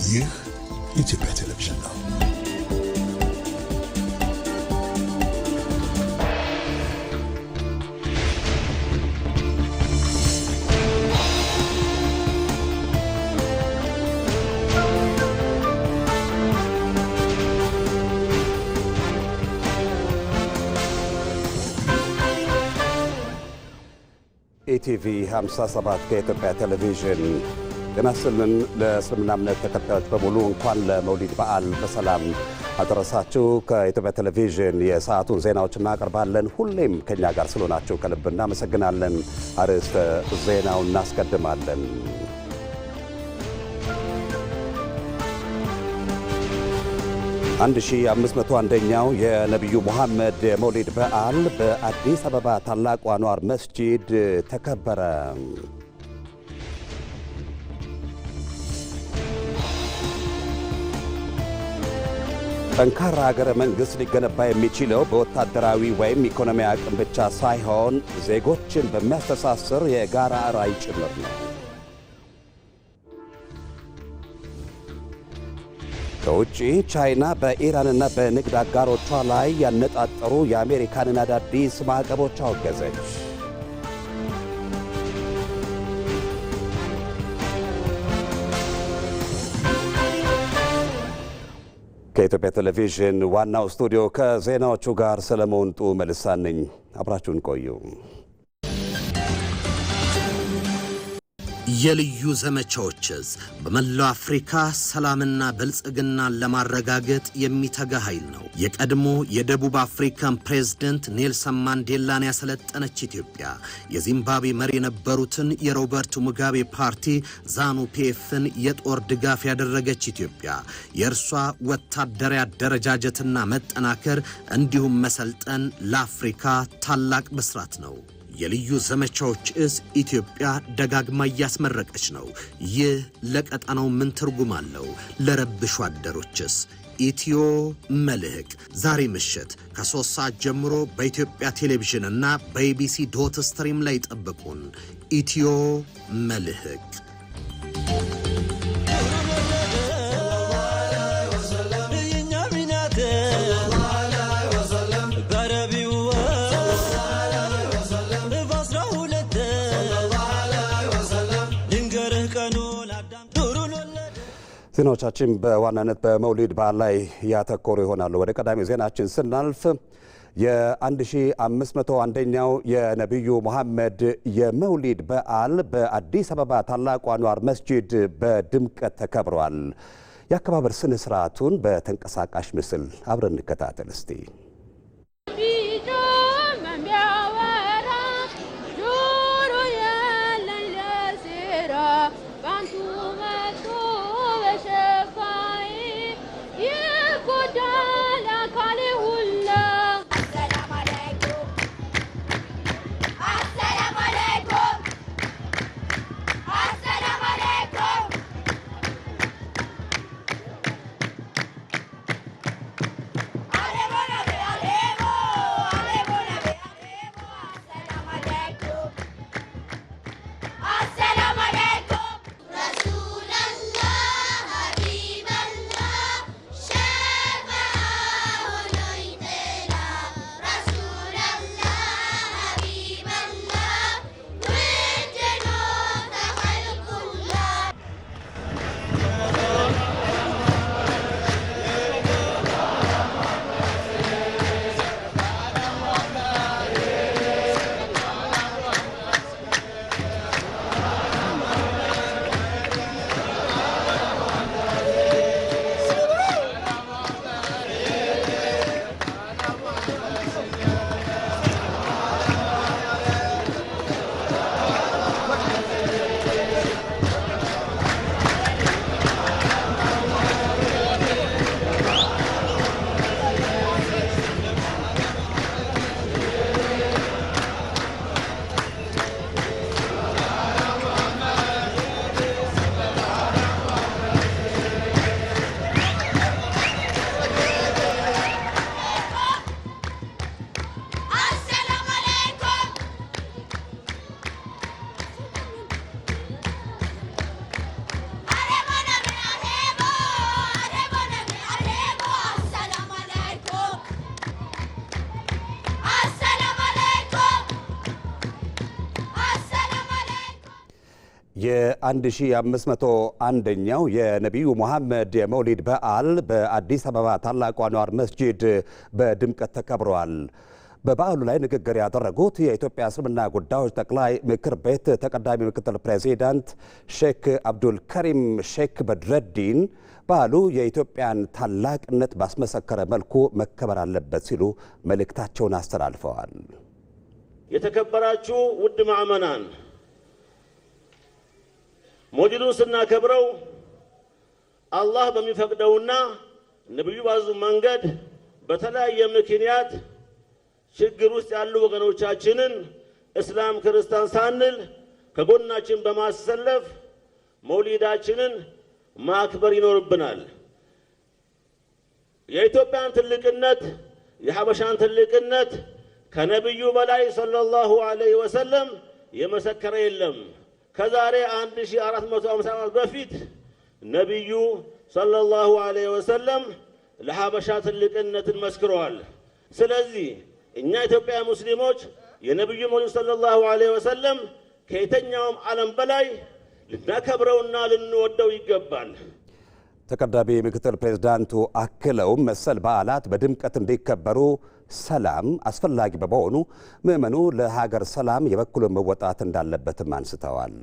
ይህ ኢትዮጵያ ቴሌቪዥን ነው። ኢቲቪ 57 ከኢትዮጵያ ቴሌቪዥን ጤናስልን ለእስልምና እምነት ተከታዮች በሙሉ እንኳን ለመውሊድ በዓል በሰላም አደረሳችሁ። ከኢትዮጵያ ቴሌቪዥን የሰዓቱን ዜናዎች እናቀርባለን። ሁሌም ከኛ ጋር ስለሆናችሁ ከልብ እናመሰግናለን። አርዕስተ ዜናውን እናስቀድማለን። 1501ኛው የነቢዩ ሙሐመድ የመውሊድ በዓል በአዲስ አበባ ታላቁ አንዋር መስጂድ ተከበረ። ጠንካራ ሀገረ መንግሥት ሊገነባ የሚችለው በወታደራዊ ወይም ኢኮኖሚ አቅም ብቻ ሳይሆን ዜጎችን በሚያስተሳስር የጋራ ራዕይ ጭምር ነው። ከውጪ ቻይና በኢራንና በንግድ አጋሮቿ ላይ ያነጣጠሩ የአሜሪካንን አዳዲስ ማዕቀቦች አወገዘች። ከኢትዮጵያ ቴሌቪዥን ዋናው ስቱዲዮ ከዜናዎቹ ጋር ሰለሞን መልሳን ነኝ። አብራችሁን ቆዩ። የልዩ ዘመቻዎችስ በመላው አፍሪካ ሰላምና ብልጽግናን ለማረጋገጥ የሚተጋ ኃይል ነው። የቀድሞ የደቡብ አፍሪካን ፕሬዝዳንት ኔልሰን ማንዴላን ያሰለጠነች ኢትዮጵያ የዚምባብዌ መሪ የነበሩትን የሮበርት ሙጋቤ ፓርቲ ዛኑ ፒኤፍን የጦር ድጋፍ ያደረገች ኢትዮጵያ የእርሷ ወታደራዊ አደረጃጀትና መጠናከር እንዲሁም መሰልጠን ለአፍሪካ ታላቅ ብስራት ነው። የልዩ ዘመቻዎች ኢትዮጵያ ደጋግማ እያስመረቀች ነው። ይህ ለቀጠናው ምን ትርጉም አለው? ለረብሹ አደሮችስ? ኢትዮ መልህቅ ዛሬ ምሽት ከ3 ሰዓት ጀምሮ በኢትዮጵያ ቴሌቪዥን እና በኢቢሲ ዶት ስትሪም ላይ ጠብቁን። ኢትዮ መልህቅ ዜናዎቻችን በዋናነት በመውሊድ በዓል ላይ ያተኮሩ ይሆናሉ። ወደ ቀዳሚው ዜናችን ስናልፍ የ1501ኛው የነቢዩ ሙሐመድ የመውሊድ በዓል በአዲስ አበባ ታላቁ አንዋር መስጂድ በድምቀት ተከብሯል። የአከባበር ስነ ስርዓቱን በተንቀሳቃሽ ምስል አብረን እንከታተል እስቲ። رسول የ1501ኛው የነቢዩ መሐመድ የመውሊድ በዓል በአዲስ አበባ ታላቁ አንዋር መስጂድ በድምቀት ተከብሯል። በበዓሉ ላይ ንግግር ያደረጉት የኢትዮጵያ እስልምና ጉዳዮች ጠቅላይ ምክር ቤት ተቀዳሚ ምክትል ፕሬዚዳንት ሼክ አብዱል ከሪም ሼክ በድረዲን በዓሉ የኢትዮጵያን ታላቅነት ባስመሰከረ መልኩ መከበር አለበት ሲሉ መልእክታቸውን አስተላልፈዋል። የተከበራችሁ ውድ ማዕመናን፣ መውሊዱን ስናከብረው አላህ በሚፈቅደውና ነብዩ ባዙ መንገድ በተለያየ ምክንያት ችግር ውስጥ ያሉ ወገኖቻችንን እስላም ክርስቲያን ሳንል ከጎናችን በማሰለፍ መውሊዳችንን ማክበር ይኖርብናል። የኢትዮጵያን ትልቅነት የሐበሻን ትልቅነት ከነብዩ በላይ ሰለላሁ ዐለይሂ ወሰለም የመሰከረ የለም። ከዛሬ 1450 ዓመት በፊት ነብዩ ሰለላሁ ዐለይሂ ወሰለም ለሐበሻ ትልቅነትን መስክረዋል። ስለዚህ እኛ ኢትዮጵያ ሙስሊሞች የነብዩ መውሊድ ሰለላሁ ዐለይሂ ወሰለም ከየትኛውም ዓለም በላይ ልናከብረውና ልንወደው ይገባል። ተቀዳሚ ምክትል ፕሬዝዳንቱ አክለው መሰል በዓላት በድምቀት እንዲከበሩ ሰላም አስፈላጊ በመሆኑ ምዕመኑ ለሀገር ሰላም የበኩሉን መወጣት እንዳለበትም አንስተዋል።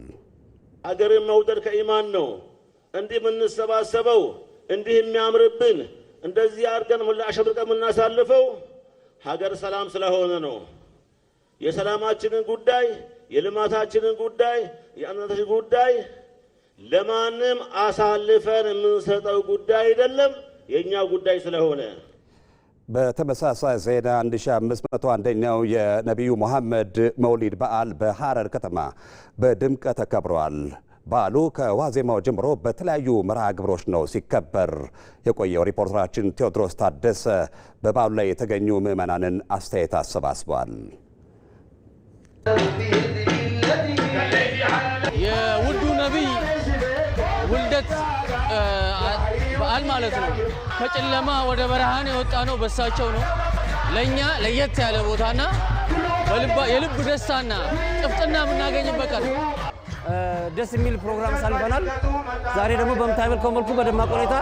ሀገርን መውደድ ከኢማን ነው። እንዲህ የምንሰባሰበው እንዲህ የሚያምርብን እንደዚህ አድርገን አሸብርቀን የምናሳልፈው ሀገር ሰላም ስለሆነ ነው። የሰላማችንን ጉዳይ፣ የልማታችንን ጉዳይ፣ የአንድነታችንን ጉዳይ ለማንም አሳልፈን የምንሰጠው ጉዳይ አይደለም፣ የኛ ጉዳይ ስለሆነ። በተመሳሳይ ዜና 1501ኛው የነቢዩ መሐመድ መውሊድ በዓል በሐረር ከተማ በድምቀት ተከብሯል። በዓሉ ከዋዜማው ጀምሮ በተለያዩ መርሃ ግብሮች ነው ሲከበር የቆየው። ሪፖርተራችን ቴዎድሮስ ታደሰ በበዓሉ ላይ የተገኙ ምዕመናንን አስተያየት አሰባስቧል። የውዱ ነቢይ ውልደት በዓል ማለት ነው። ከጨለማ ወደ ብርሃን የወጣ ነው በሳቸው ነው። ለኛ ለየት ያለ ቦታና የልብ ደስታና ጥፍጥና የምናገኝበት ቀን ደስ የሚል ፕሮግራም አሳልፈናል። ዛሬ ደግሞ በምታመልከው መልኩ በደማቅ ሁኔታ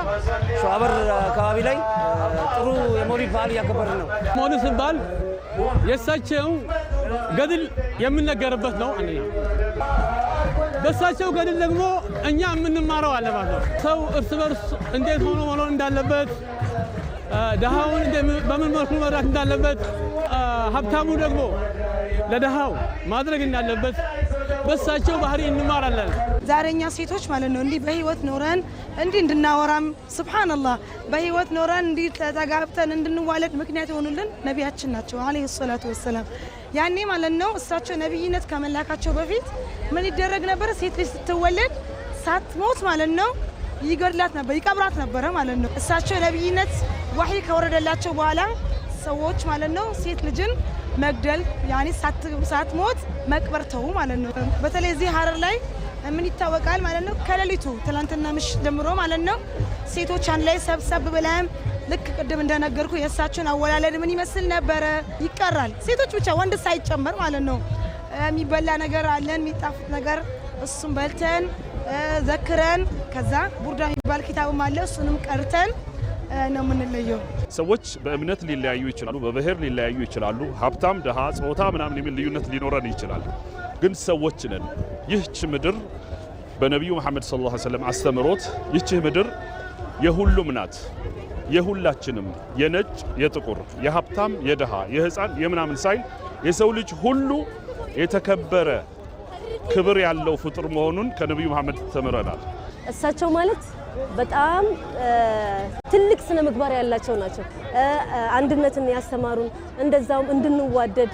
ሸዋበር አካባቢ ላይ ጥሩ የመውሊድ በዓል እያከበርን ነው። መውሊድ ሲባል የእሳቸው ገድል የምንነገርበት ነው። አንደኛ በእሳቸው ገድል ደግሞ እኛ የምንማረው አለ ማለት ነው። ሰው እርስ በርስ እንዴት ሆኖ መኖር እንዳለበት፣ ደሃውን በምን መልኩ መራት እንዳለበት፣ ሀብታሙ ደግሞ ለደሃው ማድረግ እንዳለበት በእሳቸው ባህሪ እንማራለን። ዛሬኛ ሴቶች ማለት ነው እንዲህ በህይወት ኖረን እንዲህ እንድናወራም ሱብሃንአላህ በህይወት ኖረን እንዲህ ተጋብተን እንድንዋለድ ምክንያት የሆኑልን ነቢያችን ናቸው አለይሂ ሰላቱ ወሰላም። ያኔ ማለት ነው እሳቸው ነብይነት ከመላካቸው በፊት ምን ይደረግ ነበር? ሴት ልጅ ስትወለድ ሳትሞት ማለት ነው ይገድላት ነበር፣ ይቀብራት ነበር ማለት ነው። እሳቸው ነብይነት ወህይ ከወረደላቸው በኋላ ሰዎች ማለት ነው ሴት ልጅን መግደል ያኔ ሳትሞት መቅበር ተው ማለት ነው። በተለይ እዚህ ሐረር ላይ ምን ይታወቃል ማለት ነው ከሌሊቱ ትላንትና ምሽት ጀምሮ ማለት ነው ሴቶች አንድ ላይ ሰብሰብ ብለን ልክ ቅድም እንደነገርኩ የእሳቸውን አወላለድ ምን ይመስል ነበረ ይቀራል። ሴቶች ብቻ ወንድ ሳይጨመር ማለት ነው። የሚበላ ነገር አለን የሚጣፍጥ ነገር እሱም በልተን ዘክረን ከዛ ቡርዳ የሚባል ኪታብም አለ እሱንም ቀርተን ነው የምንለየው። ሰዎች በእምነት ሊለያዩ ይችላሉ፣ በብሔር ሊለያዩ ይችላሉ፣ ሀብታም ደሃ፣ ጾታ ምናምን የሚል ልዩነት ሊኖረን ይችላል። ግን ሰዎች ነን። ይህች ምድር በነቢዩ መሐመድ ሰለላሁ ዐለይሂ ወሰለም አስተምሮት ይህች ምድር የሁሉም ናት፣ የሁላችንም፣ የነጭ የጥቁር፣ የሀብታም የደሃ፣ የህፃን የምናምን ሳይል የሰው ልጅ ሁሉ የተከበረ ክብር ያለው ፍጡር መሆኑን ከነቢዩ መሐመድ ተምረናል። እሳቸው ማለት በጣም ትልቅ ስነ ምግባር ያላቸው ናቸው። አንድነትን ያስተማሩን፣ እንደዛውም እንድንዋደድ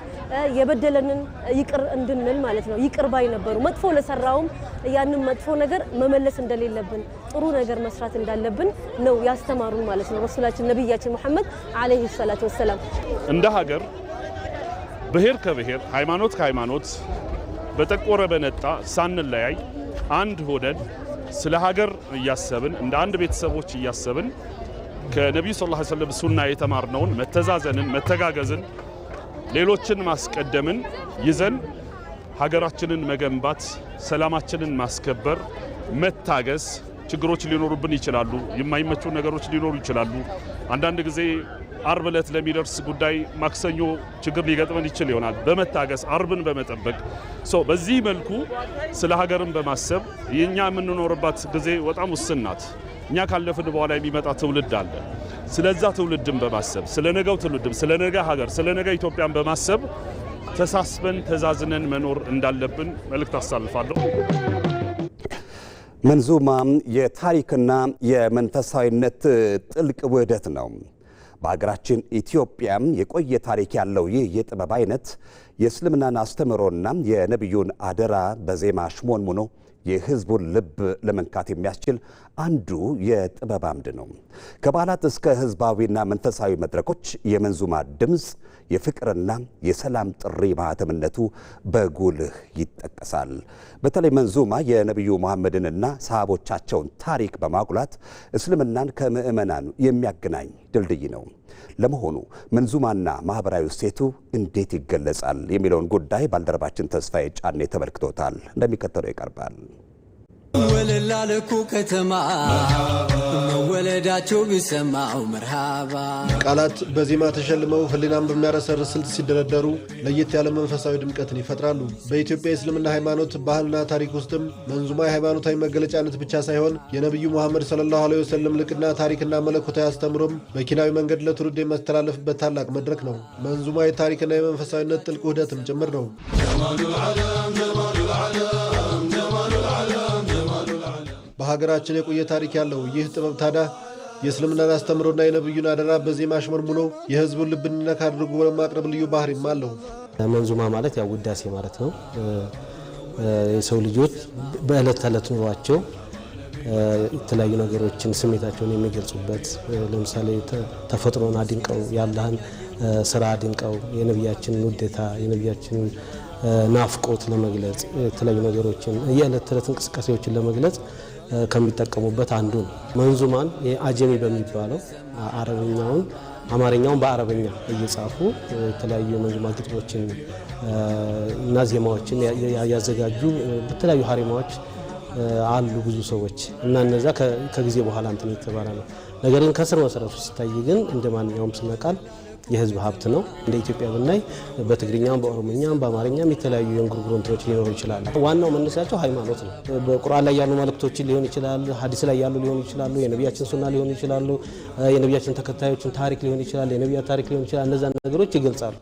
የበደለንን ይቅር እንድንል ማለት ነው። ይቅር ባይ ነበሩ። መጥፎ ለሰራውም ያንን መጥፎ ነገር መመለስ እንደሌለብን፣ ጥሩ ነገር መስራት እንዳለብን ነው ያስተማሩን ማለት ነው ረሱላችን ነብያችን መሐመድ አለይሂ ሰላቱ ወሰላም። እንደ ሀገር ብሔር ከብሔር ሃይማኖት ከሃይማኖት በጠቆረ በነጣ ሳንለያይ አንድ ሆነን ስለ ሀገር እያሰብን እንደ አንድ ቤተሰቦች እያሰብን ከነብዩ ሰለላሁ ዐለይሂ ወሰለም ሱና የተማርነውን መተዛዘንን፣ መተጋገዝን፣ ሌሎችን ማስቀደምን ይዘን ሀገራችንን መገንባት፣ ሰላማችንን ማስከበር፣ መታገስ። ችግሮች ሊኖሩብን ይችላሉ፣ የማይመቹ ነገሮች ሊኖሩ ይችላሉ። አንዳንድ ጊዜ አርብ ዕለት ለሚደርስ ጉዳይ ማክሰኞ ችግር ሊገጥመን ይችል ይሆናል። በመታገስ አርብን በመጠበቅ በዚህ መልኩ ስለ ሀገርን በማሰብ የኛ የምንኖርባት ጊዜ በጣም ውስን ናት። እኛ ካለፍን በኋላ የሚመጣ ትውልድ አለ። ስለዛ ትውልድን በማሰብ ስለ ነገው ትውልድም ስለ ነገ ሀገር ስለ ነገ ኢትዮጵያን በማሰብ ተሳስበን ተዛዝነን መኖር እንዳለብን መልእክት አሳልፋለሁ። መንዙማ የታሪክና የመንፈሳዊነት ጥልቅ ውህደት ነው። በሀገራችን ኢትዮጵያም የቆየ ታሪክ ያለው ይህ የጥበብ አይነት የእስልምናን አስተምህሮና የነቢዩን አደራ በዜማ አሽሞንሙኖ የህዝቡን ልብ ለመንካት የሚያስችል አንዱ የጥበብ አምድ ነው። ከበዓላት እስከ ህዝባዊና መንፈሳዊ መድረኮች የመንዙማ ድምፅ የፍቅርና የሰላም ጥሪ ማህተምነቱ በጉልህ ይጠቀሳል። በተለይ መንዙማ የነቢዩ መሐመድንና ሰሃቦቻቸውን ታሪክ በማጉላት እስልምናን ከምዕመናን የሚያገናኝ ድልድይ ነው። ለመሆኑ መንዙማና ማህበራዊ እሴቱ እንዴት ይገለጻል የሚለውን ጉዳይ ባልደረባችን ተስፋዬ ጫኔ ተመልክቶታል። እንደሚከተለው ይቀርባል። ወለላልኩ ከተማ መወለዳቸው ቢሰማው መርሃባ ቃላት በዜማ ተሸልመው ህሊናን በሚያረሰርስ ስልት ሲደረደሩ ለየት ያለ መንፈሳዊ ድምቀትን ይፈጥራሉ። በኢትዮጵያ የእስልምና ሃይማኖት ባህልና ታሪክ ውስጥም መንዙማ የሃይማኖታዊ መገለጫነት ብቻ ሳይሆን የነቢዩ መሐመድ ሰለላሁ ዐለይሂ ወሰለም ልቅና ታሪክና መለኮታዊ አስተምሮም በኪናዊ መንገድ ለትውልድ የሚያስተላልፍበት ታላቅ መድረክ ነው። መንዙማ የታሪክና የመንፈሳዊነት ጥልቅ ውህደትም ጭምር ነው። በሀገራችን የቆየ ታሪክ ያለው ይህ ጥበብ ታዲያ የእስልምናን አስተምሮና የነብዩን አደራ በዜማ አሽሞንሙኖ የህዝቡን ልብ እንዲነካ አድርጎ ለማቅረብ ልዩ ባህሪም አለው። መንዙማ ማለት ያው ውዳሴ ማለት ነው። የሰው ልጆች በዕለት ተዕለት ኑሯቸው የተለያዩ ነገሮችን ስሜታቸውን የሚገልጹበት፣ ለምሳሌ ተፈጥሮን አድንቀው የአላህን ስራ አድንቀው የነቢያችንን ውዴታ የነቢያችንን ናፍቆት ለመግለጽ የተለያዩ ነገሮችን የዕለት ተዕለት እንቅስቃሴዎችን ለመግለጽ ከሚጠቀሙበት አንዱ ነው። መንዙማን አጀሚ በሚባለው አረብኛውን አማርኛውን በአረብኛ እየጻፉ የተለያዩ መንዙማ ግጥሞችን እና ዜማዎችን ያዘጋጁ በተለያዩ ሀሪማዎች አሉ ብዙ ሰዎች እና እነዛ ከጊዜ በኋላ እንትን የተባለ ነው። ነገር ግን ከስር መሰረቱ ሲታይ ግን እንደ ማንኛውም ስነ ቃል የህዝብ ሀብት ነው። እንደ ኢትዮጵያ ብናይ በትግርኛም በኦሮሞኛም በአማርኛም የተለያዩ የእንጉርጉሮ እንትኖች ሊኖሩ ይችላሉ። ዋናው መነሻቸው ሃይማኖት ነው። በቁርአን ላይ ያሉ መልእክቶችን ሊሆን ይችላል፣ ሐዲስ ላይ ያሉ ሊሆኑ ይችላሉ፣ የነቢያችን ሱና ሊሆኑ ይችላሉ፣ የነቢያችን ተከታዮችን ታሪክ ሊሆን ይችላል፣ የነቢያት ታሪክ ሊሆን ይችላል። እነዛ ነገሮች ይገልጻሉ።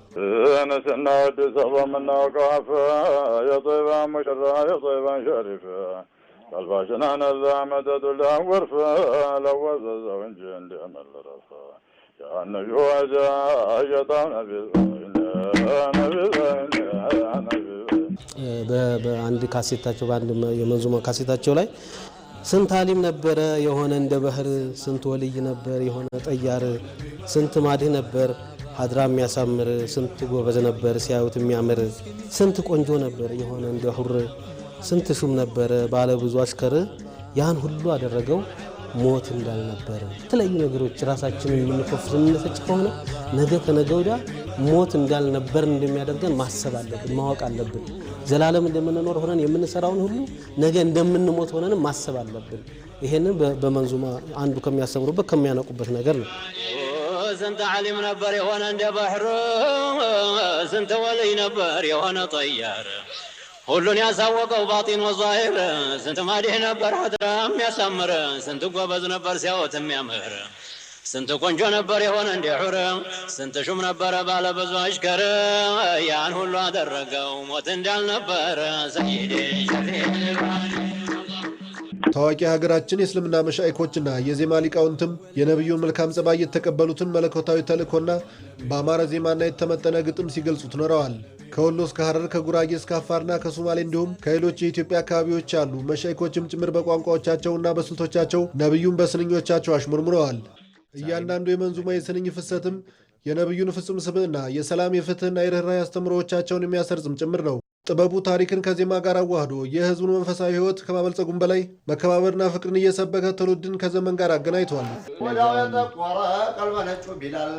ነስና አዲስ አበባ መናወቃፈ የጦይባ ሙሽራ የጦይባ ሸሪፍ ቀልባሽና ነዛ መተቱላ ወርፈ ለወዘዘው እንጂ እንደመለረፈ በአንድ ካሴታቸው በአንድ የመንዙማ ካሴታቸው ላይ ስንት አሊም ነበረ የሆነ እንደ ባህር፣ ስንት ወልይ ነበር የሆነ ጠያር፣ ስንት ማድህ ነበር ሀድራ የሚያሳምር፣ ስንት ጎበዝ ነበር ሲያዩት የሚያምር፣ ስንት ቆንጆ ነበር የሆነ እንደ ሁር፣ ስንት ሹም ነበር ባለ ብዙ አሽከር፣ ያን ሁሉ አደረገው ሞት እንዳልነበረ። የተለያዩ ነገሮች ራሳችንን የምንኮፍስ የምንፈጭ ከሆነ ነገ ከነገ ወዲያ ሞት እንዳልነበር እንደሚያደርገን ማሰብ አለብን፣ ማወቅ አለብን። ዘላለም እንደምንኖር ሆነን የምንሰራውን ሁሉ ነገ እንደምንሞት ሆነን ማሰብ አለብን። ይሄንን በመንዙማ አንዱ ከሚያስተምሩበት ከሚያነቁበት ነገር ነው። ስንት ዓሊም ነበር የሆነ እንደ ባህር፣ ስንት ወልይ ነበር የሆነ ጠያር፣ ሁሉን ያሳወቀው ባጢን ወዛሂር፣ ስንት ማዲህ ነበር ሀድራ የሚያሳምር፣ ስንት ጎበዝ ነበር ሲያወት የሚያምር፣ ስንት ቆንጆ ነበር የሆነ እንደ ሑር፣ ስንት ሹም ነበረ ባለ ብዙ አሽከር፣ ያን ሁሉ አደረገው ሞት እንዳልነበረ ሰይዴ ታዋቂ ሀገራችን የእስልምና መሻይኮችና የዜማ ሊቃውንትም የነቢዩን መልካም ጸባይ የተቀበሉትን መለኮታዊ ተልእኮና በአማረ ዜማና የተመጠነ ግጥም ሲገልጹት ኖረዋል። ከወሎ እስከ ሐረር፣ ከጉራጌ እስከ አፋርና ከሶማሌ እንዲሁም ከሌሎች የኢትዮጵያ አካባቢዎች ያሉ መሻይኮችም ጭምር በቋንቋዎቻቸውና በስልቶቻቸው ነቢዩን በስንኞቻቸው አሽሞንሙነዋል። እያንዳንዱ የመንዙማ የስንኝ ፍሰትም የነቢዩን ፍጹም ስብዕና፣ የሰላም፣ የፍትህና የርኅራኄ አስተምሮዎቻቸውን የሚያሰርጽም ጭምር ነው። ጥበቡ ታሪክን ከዜማ ጋር አዋህዶ የህዝቡን መንፈሳዊ ህይወት ከማበልጸጉም በላይ መከባበርና ፍቅርን እየሰበከ ትውልድን ከዘመን ጋር አገናኝቷል። ወዲያው የጠቆረ ቀልበ ነጩ ቢላል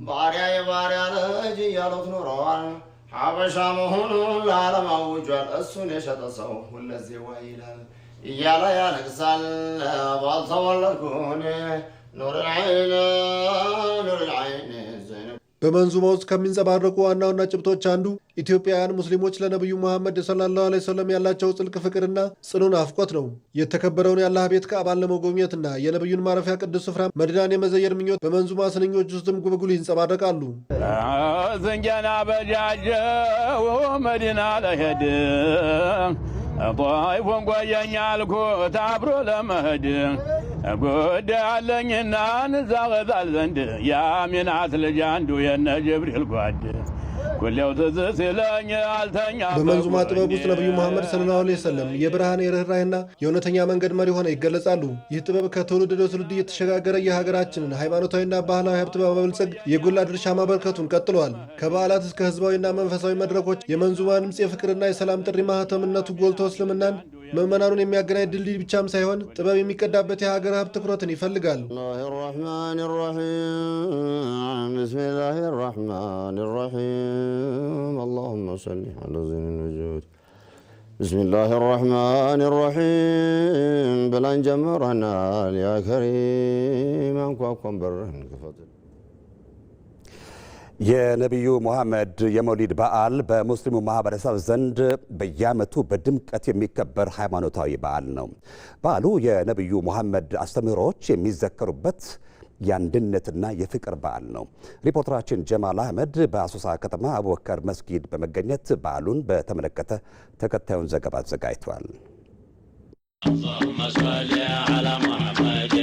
ባሪያ የባሪያ ልጅ እያሉት ኖረዋል። ሀበሻ መሆኑን ለዓለም አውጇል። እሱን የሸጠ ሰው ሁለዚህ ዋ ይላል እያለ ያለቅሳል። ባልተወለድኩን ኑር ልዓይን በመንዙማ ውስጥ ከሚንጸባረቁ ዋና ዋና ጭብጦች አንዱ ኢትዮጵያውያን ሙስሊሞች ለነቢዩ መሐመድ ሰለላሁ ዐለይሂ ወሰለም ያላቸው ጥልቅ ፍቅርና ጽኑ ናፍቆት ነው። የተከበረውን የአላህ ቤት ካዕባን ለመጎብኘትና የነቢዩን ማረፊያ ቅዱስ ስፍራ መዲናን የመዘየር ምኞት በመንዙማ ስንኞች ውስጥም ጉልህ ይንጸባረቃሉ። ዝንጀና በጃጀው መዲና ለሄድ ጣይፎን ጓያኛ አልኩት አብሮ ለመሄድ ጉዳይ አለኝና ንዛገዛል ዘንድ የአሚናት ልጅ አንዱ የነ ጅብሪል ጓድ ኩሌው ትዝ ሲለኝ አልተኛ። በመንዙማ ጥበብ ውስጥ ነቢዩ መሐመድ ሰለላሁ ዐለይሂ ወሰለም የብርሃን የርኅራኄና የእውነተኛ መንገድ መሪ ሆነው ይገለጻሉ። ይህ ጥበብ ከትውልድ ወደ ትውልድ እየተሸጋገረ የሀገራችንን ሃይማኖታዊና ባህላዊ ሀብት በማበልጸግ የጎላ ድርሻ ማበርከቱን ቀጥሏል። ከበዓላት እስከ ህዝባዊና መንፈሳዊ መድረኮች የመንዙማ ድምፅ የፍቅርና የሰላም ጥሪ ማህተምነቱ ጎልቶ እስልምናን ምዕመናኑን የሚያገናኝ ድልድይ ብቻም ሳይሆን ጥበብ የሚቀዳበት የሀገር ሀብት ትኩረትን ይፈልጋል። الرحمن الرحيم بسم الله الرحمن الرحيم اللهم صل على زين الوجود بسم الله الرحمن الرحيم بلان جمرنا يا كريم انكم برهن كفضل የነቢዩ ሙሐመድ የመውሊድ በዓል በሙስሊሙ ማህበረሰብ ዘንድ በየዓመቱ በድምቀት የሚከበር ሃይማኖታዊ በዓል ነው። በዓሉ የነቢዩ ሙሐመድ አስተምህሮዎች የሚዘከሩበት የአንድነትና የፍቅር በዓል ነው። ሪፖርተራችን ጀማል አህመድ በአሶሳ ከተማ አቡበከር መስጊድ በመገኘት በዓሉን በተመለከተ ተከታዩን ዘገባ አዘጋጅቷል። اللهم صل على محمد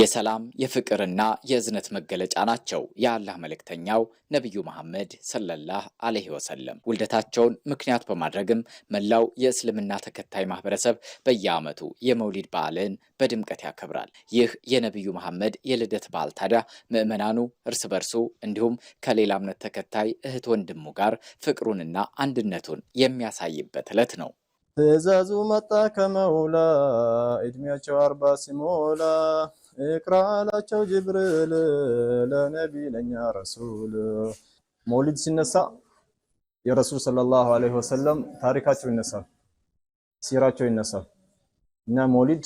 የሰላም የፍቅርና የእዝነት መገለጫ ናቸው የአላህ መልእክተኛው ነብዩ መሐመድ ሰለላሁ ዐለይሂ ወሰለም። ውልደታቸውን ምክንያት በማድረግም መላው የእስልምና ተከታይ ማህበረሰብ በየዓመቱ የመውሊድ በዓልን በድምቀት ያከብራል። ይህ የነብዩ መሐመድ የልደት በዓል ታዲያ ምዕመናኑ እርስ በርሱ እንዲሁም ከሌላ እምነት ተከታይ እህት ወንድሙ ጋር ፍቅሩንና አንድነቱን የሚያሳይበት ዕለት ነው። ትእዛዙ መጣ ከመውላ እድሜያቸው 40 ሲሞላ እቅራ አላቸው ጅብሪል ለነቢ ለኛ ረሱል። መውሊድ ሲነሳ የረሱል ሰለላሁ ዐለይሂ ወሰለም ታሪካቸው ይነሳል፣ ሲራቸው ይነሳል እና መውሊድ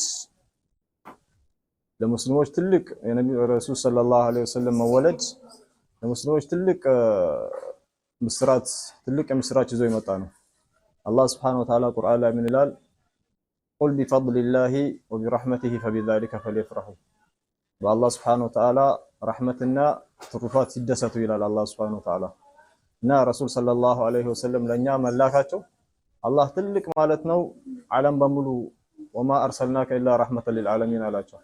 ለሙስሊሞች ትልቅ የነቢ ረሱል ሰለላሁ ዐለይሂ ወሰለም መወለድ ለሙስሊሞች ትልቅ ምስራት ትልቅ ምስራች ይዞ ይመጣ ነው። አላህ ሱብሓነሁ ወተዓላ ቁርአን ላይ ምን ይላል? ቁል ቢፈድሊላሂ ወቢረሕመቲሂ ፈቢዛሊከ ፈሊፍረሑ። በአላህ ሱብሓነሁ ወተዓላ ረሕመትና ትሩፋት ሲደሰቱ ይላል አላህ ሱብሓነሁ ወተዓላ። እና ረሱል ሰለላሁ ዐለይሂ ወሰለም ለኛ መላካቸው አላህ ትልቅ ማለት ነው። ዓለም በሙሉ ወማ አርሰልናከ ኢላ ረሕመተን ሊልዓለሚን አላቸው።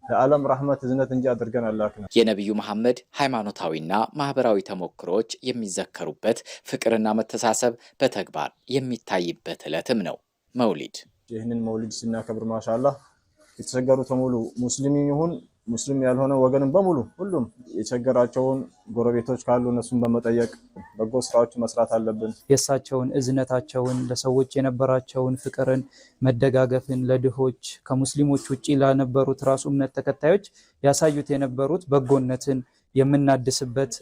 ለዓለም ረሕመት እዝነት እንጂ አድርገን አላክነው። የነብዩ መሐመድ ሃይማኖታዊና ማህበራዊ ተሞክሮች የሚዘከሩበት ፍቅርና መተሳሰብ በተግባር የሚታይበት ዕለትም ነው መውሊድ። ይህንን መውሊድ ስናከብር ማሻአላህ የተቸገሩት በሙሉ ሙስሊም ይሁን ሙስሊም ያልሆነ ወገንም በሙሉ ሁሉም የቸገራቸውን ጎረቤቶች ካሉ እነሱን በመጠየቅ በጎ ስራዎችን መስራት አለብን። የእሳቸውን እዝነታቸውን ለሰዎች የነበራቸውን ፍቅርን፣ መደጋገፍን ለድሆች ከሙስሊሞች ውጪ ለነበሩት ራሱ እምነት ተከታዮች ያሳዩት የነበሩት በጎነትን የምናድስበት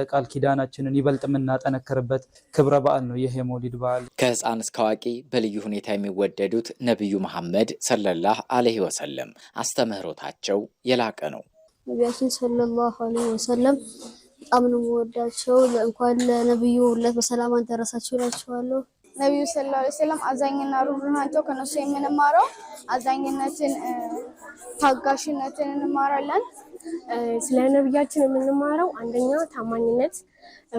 ቃል ኪዳናችንን ይበልጥ የምናጠነክርበት ክብረ በዓል ነው ይህ የመውሊድ በዓል። ከህፃን እስከ አዋቂ በልዩ ሁኔታ የሚወደዱት ነብዩ መሐመድ ሰለላሁ ዐለይሂ ወሰለም አስተምህሮታቸው የላቀ ነው። ነቢያችን ሰለላሁ ዐለይሂ ወሰለም በጣም ነው የምወዳቸው። እንኳን ለነብዩ ውለት በሰላም አደረሳችሁ እላቸዋለሁ። ነብዩ ሰለላሁ ዐለይሂ ወሰለም አዛኝና ሩህሩህ ናቸው። ከነሱ የምንማረው አዛኝነትን፣ ታጋሽነትን እንማራለን። ስለ ነብያችን የምንማረው አንደኛ ታማኝነት፣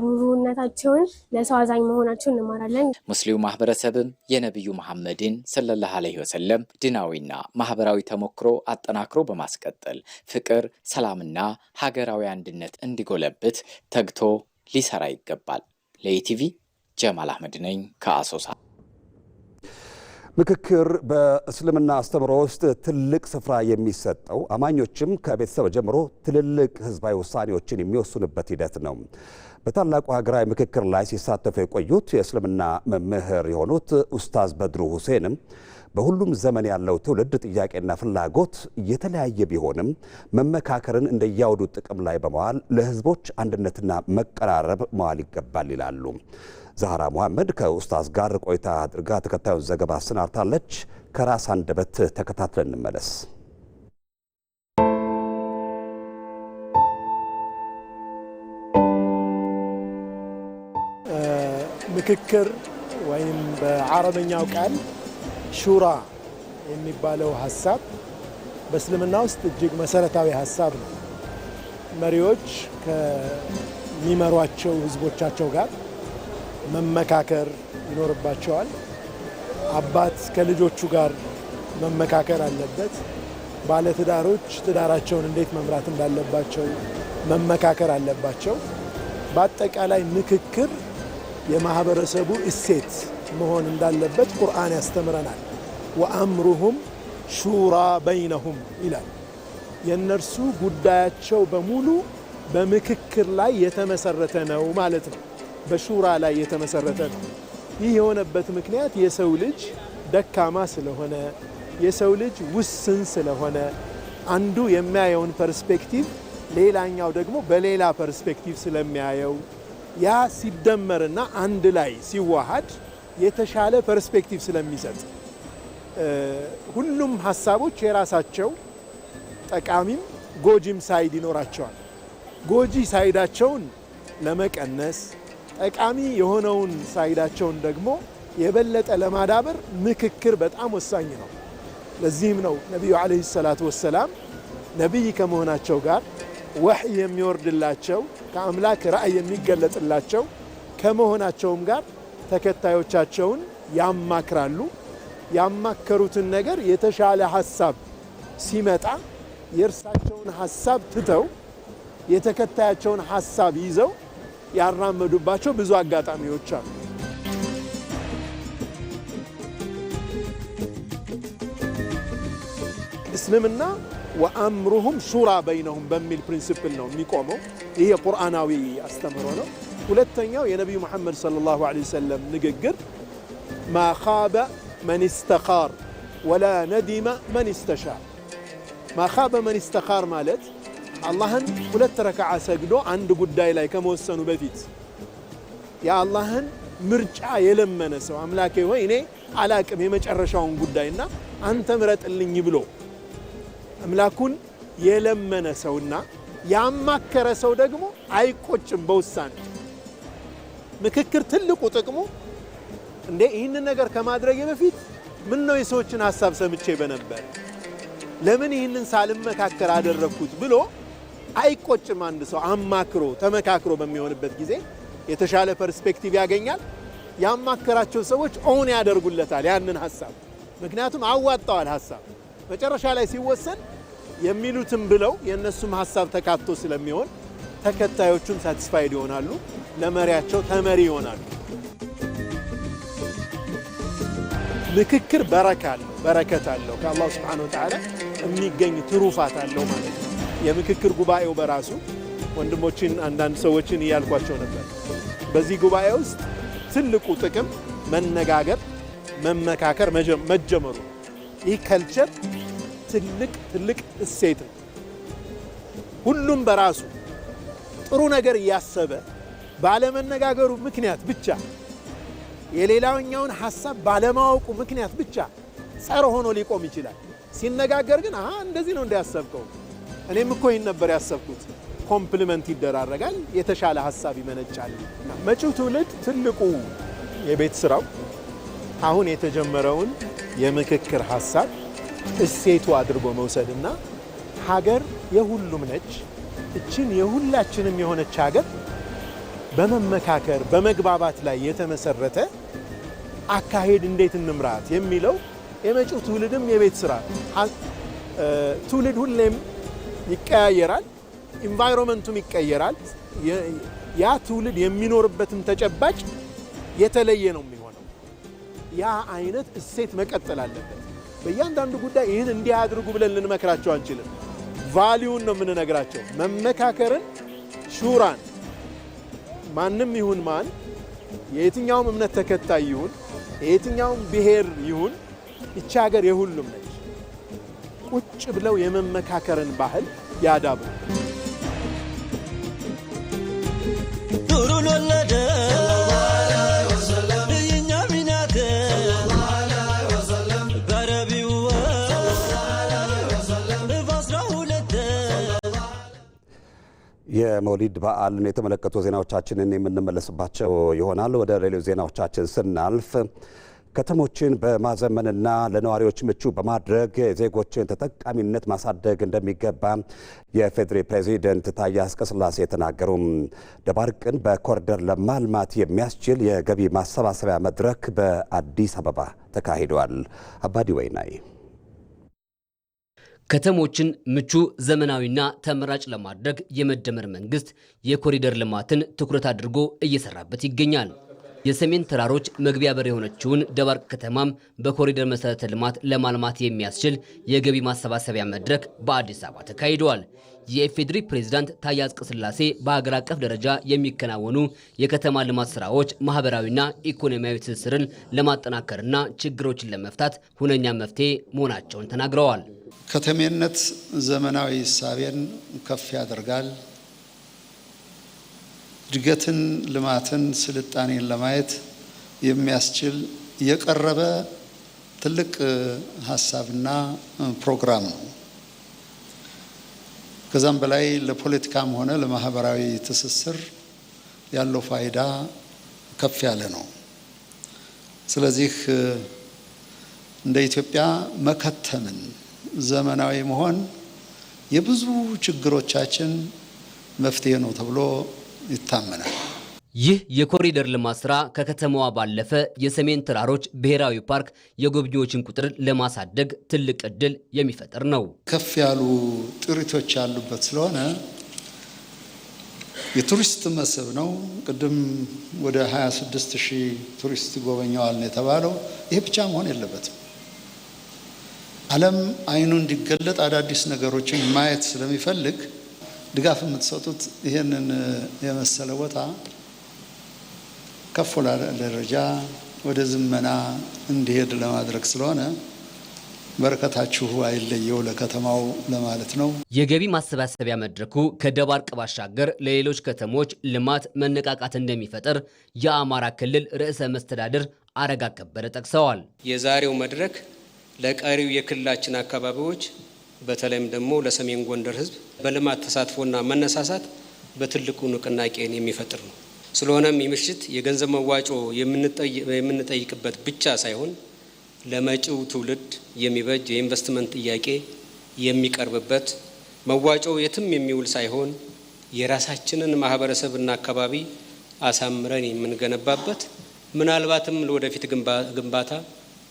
ሩህሩህነታቸውን፣ ለሰው አዛኝ መሆናቸውን እንማራለን። ሙስሊሙ ማህበረሰብም የነብዩ መሐመድን ሰለላሁ ዐለይሂ ወሰለም ድናዊና ማህበራዊ ተሞክሮ አጠናክሮ በማስቀጠል ፍቅር፣ ሰላምና ሀገራዊ አንድነት እንዲጎለብት ተግቶ ሊሰራ ይገባል። ለኢቲቪ ጀማል አህመድ ነኝ ከአሶሳ። ምክክር በእስልምና አስተምሮ ውስጥ ትልቅ ስፍራ የሚሰጠው አማኞችም ከቤተሰብ ጀምሮ ትልልቅ ህዝባዊ ውሳኔዎችን የሚወስኑበት ሂደት ነው። በታላቁ ሀገራዊ ምክክር ላይ ሲሳተፉ የቆዩት የእስልምና መምህር የሆኑት ኡስታዝ በድሩ ሁሴንም በሁሉም ዘመን ያለው ትውልድ ጥያቄና ፍላጎት የተለያየ ቢሆንም መመካከርን እንደያውዱ ጥቅም ላይ በመዋል ለህዝቦች አንድነትና መቀራረብ መዋል ይገባል ይላሉ። ዛህራ መሐመድ ከኡስታዝ ጋር ቆይታ አድርጋ ተከታዩን ዘገባ አሰናድታለች። ከራስ አንደበት ተከታትለን እንመለስ። ምክክር ወይም በአረበኛው ቃል ሹራ የሚባለው ሐሳብ በእስልምና ውስጥ እጅግ መሰረታዊ ሐሳብ ነው። መሪዎች ከሚመሯቸው ህዝቦቻቸው ጋር መመካከር ይኖርባቸዋል። አባት ከልጆቹ ጋር መመካከር አለበት። ባለትዳሮች ትዳራቸውን እንዴት መምራት እንዳለባቸው መመካከር አለባቸው። በአጠቃላይ ምክክር የማህበረሰቡ እሴት መሆን እንዳለበት ቁርአን ያስተምረናል። ወአምሩሁም ሹራ በይነሁም ይላል። የእነርሱ ጉዳያቸው በሙሉ በምክክር ላይ የተመሰረተ ነው ማለት ነው። በሹራ ላይ የተመሰረተ ነው። ይህ የሆነበት ምክንያት የሰው ልጅ ደካማ ስለሆነ፣ የሰው ልጅ ውስን ስለሆነ አንዱ የሚያየውን ፐርስፔክቲቭ ሌላኛው ደግሞ በሌላ ፐርስፔክቲቭ ስለሚያየው ያ ሲደመርና አንድ ላይ ሲዋሃድ የተሻለ ፐርስፔክቲቭ ስለሚሰጥ ሁሉም ሐሳቦች የራሳቸው ጠቃሚም ጎጂም ሳይድ ይኖራቸዋል። ጎጂ ሳይዳቸውን ለመቀነስ ጠቃሚ የሆነውን ሳይዳቸውን ደግሞ የበለጠ ለማዳበር ምክክር በጣም ወሳኝ ነው። ለዚህም ነው ነቢዩ ዓለይሂ ሰላቱ ወሰላም ነቢይ ከመሆናቸው ጋር ወህይ የሚወርድላቸው ከአምላክ ራእይ የሚገለጥላቸው ከመሆናቸውም ጋር ተከታዮቻቸውን ያማክራሉ። ያማከሩትን ነገር የተሻለ ሐሳብ ሲመጣ የእርሳቸውን ሐሳብ ትተው የተከታያቸውን ሐሳብ ይዘው ያራመዱባቸው ብዙ አጋጣሚዎች አሉ። እስልምና ወአምሩሁም ሹራ በይነሁም በሚል ፕሪንሲፕል ነው የሚቆመው። ይህ የቁርአናዊ አስተምሮ ነው። ሁለተኛው የነቢዩ መሐመድ ሰለላሁ ዐለይሂ ወሰለም ንግግር ማ ኻበ መን ኢስተኻር ወላ ነዲመ መን ኢስተሻር። ማ ኻበ መን ኢስተኻር ማለት አላህን 2 ረክዓ ሰግዶ አንድ ጉዳይ ላይ ከመወሰኑ በፊት የአላህን ምርጫ የለመነ ሰው አምላኬ ሆይ እኔ አላቅም የመጨረሻውን ጉዳይና አንተ ምረጥልኝ ብሎ አምላኩን የለመነ ሰውና ያማከረ ሰው ደግሞ አይቆጭም በውሳኔ። ምክክር ትልቁ ጥቅሙ እንዴ ይህንን ነገር ከማድረግ በፊት ምን ነው የሰዎችን ሐሳብ ሰምቼ በነበር ለምን ይህንን ሳልመካከር አደረኩት ብሎ አይቆጭም። አንድ ሰው አማክሮ ተመካክሮ በሚሆንበት ጊዜ የተሻለ ፐርስፔክቲቭ ያገኛል። ያማከራቸው ሰዎች ኦን ያደርጉለታል ያንን ሐሳብ፣ ምክንያቱም አዋጣዋል ሐሳብ። መጨረሻ ላይ ሲወሰን የሚሉትም ብለው የእነሱም ሐሳብ ተካቶ ስለሚሆን ተከታዮቹም ሳቲስፋይድ ይሆናሉ፣ ለመሪያቸው ተመሪ ይሆናሉ። ምክክር በረከት አለው ከአላህ ሱብሓነሁ ወተዓላ የሚገኝ ትሩፋት አለው ማለት ነው። የምክክር ጉባኤው በራሱ ወንድሞችን አንዳንድ ሰዎችን እያልኳቸው ነበር። በዚህ ጉባኤ ውስጥ ትልቁ ጥቅም መነጋገር፣ መመካከር መጀመሩ። ይህ ከልቸር ትልቅ እሴት ነው። ሁሉም በራሱ ጥሩ ነገር እያሰበ ባለመነጋገሩ ምክንያት ብቻ የሌላኛውን ሐሳብ ባለማወቁ ምክንያት ብቻ ጸር ሆኖ ሊቆም ይችላል። ሲነጋገር ግን እንደዚህ ነው እንዲያሰብከው እኔም እኮ ይህን ነበር ያሰብኩት፣ ኮምፕሊመንት ይደራረጋል፣ የተሻለ ሐሳብ ይመነጫል። መጪው ትውልድ ትልቁ የቤት ስራው አሁን የተጀመረውን የምክክር ሐሳብ እሴቱ አድርጎ መውሰድና ሀገር የሁሉም ነች፣ እችን የሁላችንም የሆነች ሀገር በመመካከር በመግባባት ላይ የተመሰረተ አካሄድ እንዴት እንምራት የሚለው የመጪው ትውልድም የቤት ስራ። ትውልድ ሁሌም ይቀያየራል፣ ኢንቫይሮንመንቱም ይቀየራል። ያ ትውልድ የሚኖርበትም ተጨባጭ የተለየ ነው የሚሆነው። ያ አይነት እሴት መቀጠል አለበት። በእያንዳንዱ ጉዳይ ይህን እንዲህ አድርጉ ብለን ልንመክራቸው አንችልም። ቫሊዩን ነው የምንነግራቸው። መመካከርን፣ ሹራን ማንም ይሁን ማን የየትኛውም እምነት ተከታይ ይሁን የየትኛውም ብሔር ይሁን ይቺ ሀገር የሁሉም ነች። ቁጭ ብለው የመመካከርን ባህል ያዳብሩ። የመውሊድ በዓልን የተመለከቱ ዜናዎቻችንን የምንመለስባቸው ይሆናል። ወደ ሌሎች ዜናዎቻችን ስናልፍ ከተሞችን በማዘመንና ለነዋሪዎች ምቹ በማድረግ የዜጎችን ተጠቃሚነት ማሳደግ እንደሚገባ የፌዴሪ ፕሬዚደንት ታዬ አጽቀሥላሴ ተናገሩ። ደባርቅን በኮሪደር ለማልማት የሚያስችል የገቢ ማሰባሰቢያ መድረክ በአዲስ አበባ ተካሂዷል። አባዲ ወይናይ ከተሞችን ምቹ ዘመናዊና ተመራጭ ለማድረግ የመደመር መንግስት የኮሪደር ልማትን ትኩረት አድርጎ እየሰራበት ይገኛል። የሰሜን ተራሮች መግቢያ በር የሆነችውን ደባርቅ ከተማም በኮሪደር መሰረተ ልማት ለማልማት የሚያስችል የገቢ ማሰባሰቢያ መድረክ በአዲስ አበባ ተካሂደዋል። የኢፌዴሪ ፕሬዝዳንት ታዬ አጽቀሥላሴ በሀገር አቀፍ ደረጃ የሚከናወኑ የከተማ ልማት ስራዎች ማህበራዊና ኢኮኖሚያዊ ትስስርን ለማጠናከርና ችግሮችን ለመፍታት ሁነኛ መፍትሄ መሆናቸውን ተናግረዋል። ከተሜነት ዘመናዊ እሳቤን ከፍ ያደርጋል። እድገትን፣ ልማትን፣ ስልጣኔን ለማየት የሚያስችል የቀረበ ትልቅ ሀሳብና ፕሮግራም ነው። ከዛም በላይ ለፖለቲካም ሆነ ለማህበራዊ ትስስር ያለው ፋይዳ ከፍ ያለ ነው። ስለዚህ እንደ ኢትዮጵያ መከተምን ዘመናዊ መሆን የብዙ ችግሮቻችን መፍትሄ ነው ተብሎ ይታመናል። ይህ የኮሪደር ልማት ስራ ከከተማዋ ባለፈ የሰሜን ተራሮች ብሔራዊ ፓርክ የጎብኚዎችን ቁጥር ለማሳደግ ትልቅ እድል የሚፈጥር ነው። ከፍ ያሉ ጥሪቶች ያሉበት ስለሆነ የቱሪስት መስህብ ነው። ቅድም ወደ 26,000 ቱሪስት ጎበኛዋል ነው የተባለው። ይሄ ብቻ መሆን የለበትም። ዓለም አይኑ እንዲገለጥ አዳዲስ ነገሮችን ማየት ስለሚፈልግ ድጋፍ የምትሰጡት ይሄንን የመሰለ ቦታ ከፍ ላለ ደረጃ ወደ ዝመና እንዲሄድ ለማድረግ ስለሆነ በረከታችሁ አይለየው ለከተማው ለማለት ነው። የገቢ ማሰባሰቢያ መድረኩ ከደባርቅ ባሻገር ለሌሎች ከተሞች ልማት መነቃቃት እንደሚፈጥር የአማራ ክልል ርዕሰ መስተዳድር አረጋ ከበደ ጠቅሰዋል። የዛሬው መድረክ ለቀሪው የክልላችን አካባቢዎች በተለይም ደግሞ ለሰሜን ጎንደር ሕዝብ በልማት ተሳትፎና መነሳሳት በትልቁ ንቅናቄን የሚፈጥር ነው። ስለሆነም የምሽት የገንዘብ መዋጮ የምንጠይቅበት ብቻ ሳይሆን ለመጪው ትውልድ የሚበጅ የኢንቨስትመንት ጥያቄ የሚቀርብበት መዋጮው የትም የሚውል ሳይሆን የራሳችንን ማህበረሰብና አካባቢ አሳምረን የምንገነባበት ምናልባትም ለወደፊት ግንባታ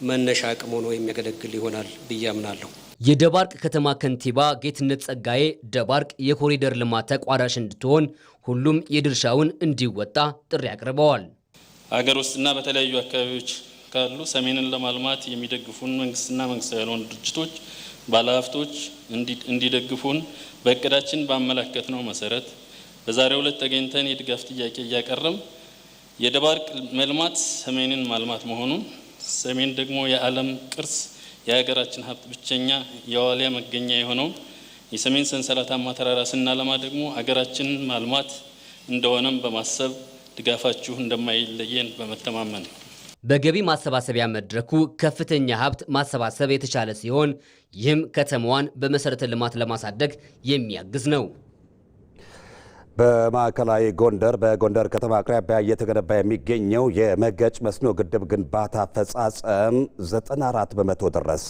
መነሻ አቅም ሆኖ የሚያገለግል ይሆናል ብዬ አምናለሁ። የደባርቅ ከተማ ከንቲባ ጌትነት ጸጋዬ ደባርቅ የኮሪደር ልማት ተቋዳሽ እንድትሆን ሁሉም የድርሻውን እንዲወጣ ጥሪ አቅርበዋል። ሀገር ውስጥና በተለያዩ አካባቢዎች ካሉ ሰሜንን ለማልማት የሚደግፉን መንግስትና መንግስታዊ ያልሆኑ ድርጅቶች፣ ባለሀብቶች እንዲደግፉን በእቅዳችን ባመላከትነው መሰረት በዛሬው ዕለት ተገኝተን የድጋፍ ጥያቄ እያቀረም የደባርቅ መልማት ሰሜንን ማልማት መሆኑን ሰሜን ደግሞ የዓለም ቅርስ የሀገራችን ሀብት ብቸኛ የዋሊያ መገኛ የሆነው የሰሜን ሰንሰለታማ ተራራ ስናለማ ደግሞ ሀገራችንን ማልማት እንደሆነም በማሰብ ድጋፋችሁ እንደማይለየን በመተማመን በገቢ ማሰባሰቢያ መድረኩ ከፍተኛ ሀብት ማሰባሰብ የተቻለ ሲሆን ይህም ከተማዋን በመሰረተ ልማት ለማሳደግ የሚያግዝ ነው። በማዕከላዊ ጎንደር በጎንደር ከተማ አቅራቢያ እየተገነባ የሚገኘው የመገጭ መስኖ ግድብ ግንባታ አፈጻጸም 94 በመቶ ደረሰ።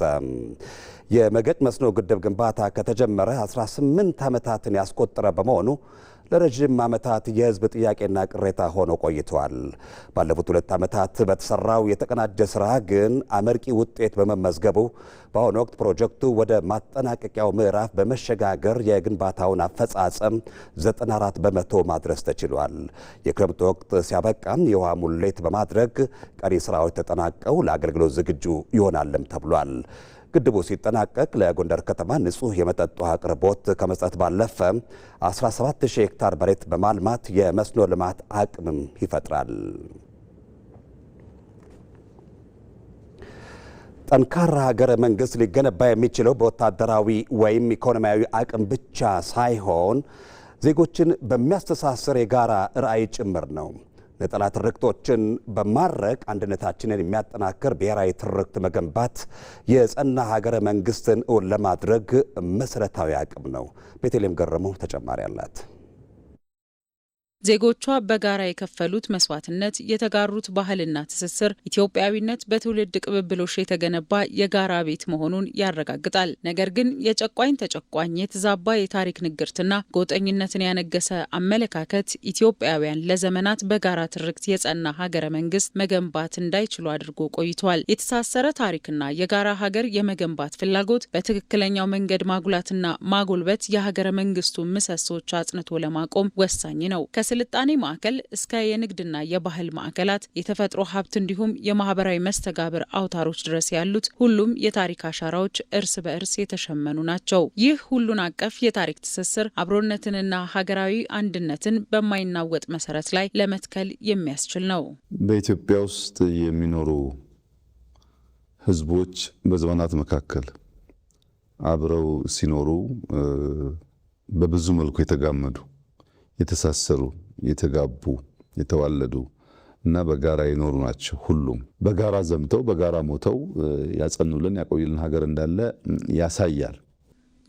የመገጭ መስኖ ግድብ ግንባታ ከተጀመረ 18 ዓመታትን ያስቆጠረ በመሆኑ ለረጅም ዓመታት የሕዝብ ጥያቄና ቅሬታ ሆኖ ቆይቷል። ባለፉት 2 ዓመታት በተሰራው የተቀናጀ ስራ ግን አመርቂ ውጤት በመመዝገቡ በአሁኑ ወቅት ፕሮጀክቱ ወደ ማጠናቀቂያው ምዕራፍ በመሸጋገር የግንባታውን አፈጻጸም 94 በመቶ ማድረስ ተችሏል። የክረምት ወቅት ሲያበቃም የውሃ ሙሌት በማድረግ ቀሪ ስራዎች ተጠናቀው ለአገልግሎት ዝግጁ ይሆናልም ተብሏል። ግድቡ ሲጠናቀቅ ለጎንደር ከተማ ንጹህ የመጠጥ ውሃ አቅርቦት ከመስጠት ባለፈ 17000 ሄክታር መሬት በማልማት የመስኖ ልማት አቅምም ይፈጥራል። ጠንካራ ሀገረ መንግስት ሊገነባ የሚችለው በወታደራዊ ወይም ኢኮኖሚያዊ አቅም ብቻ ሳይሆን ዜጎችን በሚያስተሳስር የጋራ ራዕይ ጭምር ነው። ነጠላ ትርክቶችን በማድረግ አንድነታችንን የሚያጠናክር ብሔራዊ ትርክት መገንባት የጸና ሀገረ መንግስትን እውን ለማድረግ መሰረታዊ አቅም ነው። ቤተልሔም ገረመው ተጨማሪ አላት። ዜጎቿ በጋራ የከፈሉት መስዋዕትነት፣ የተጋሩት ባህልና ትስስር ኢትዮጵያዊነት በትውልድ ቅብብሎሽ የተገነባ የጋራ ቤት መሆኑን ያረጋግጣል። ነገር ግን የጨቋኝ ተጨቋኝ የተዛባ የታሪክ ንግርትና ጎጠኝነትን ያነገሰ አመለካከት ኢትዮጵያውያን ለዘመናት በጋራ ትርክት የጸና ሀገረ መንግስት መገንባት እንዳይችሉ አድርጎ ቆይቷል። የተሳሰረ ታሪክና የጋራ ሀገር የመገንባት ፍላጎት በትክክለኛው መንገድ ማጉላትና ማጎልበት የሀገረ መንግስቱ ምሰሶች አጽንቶ ለማቆም ወሳኝ ነው። ከስልጣኔ ማዕከል እስከ የንግድና የባህል ማዕከላት፣ የተፈጥሮ ሀብት እንዲሁም የማህበራዊ መስተጋብር አውታሮች ድረስ ያሉት ሁሉም የታሪክ አሻራዎች እርስ በእርስ የተሸመኑ ናቸው። ይህ ሁሉን አቀፍ የታሪክ ትስስር አብሮነትንና ሀገራዊ አንድነትን በማይናወጥ መሰረት ላይ ለመትከል የሚያስችል ነው። በኢትዮጵያ ውስጥ የሚኖሩ ህዝቦች በዘመናት መካከል አብረው ሲኖሩ በብዙ መልኩ የተጋመዱ፣ የተሳሰሩ፣ የተጋቡ፣ የተዋለዱ እና በጋራ የኖሩ ናቸው። ሁሉም በጋራ ዘምተው በጋራ ሞተው ያጸኑልን ያቆዩልን ሀገር እንዳለ ያሳያል።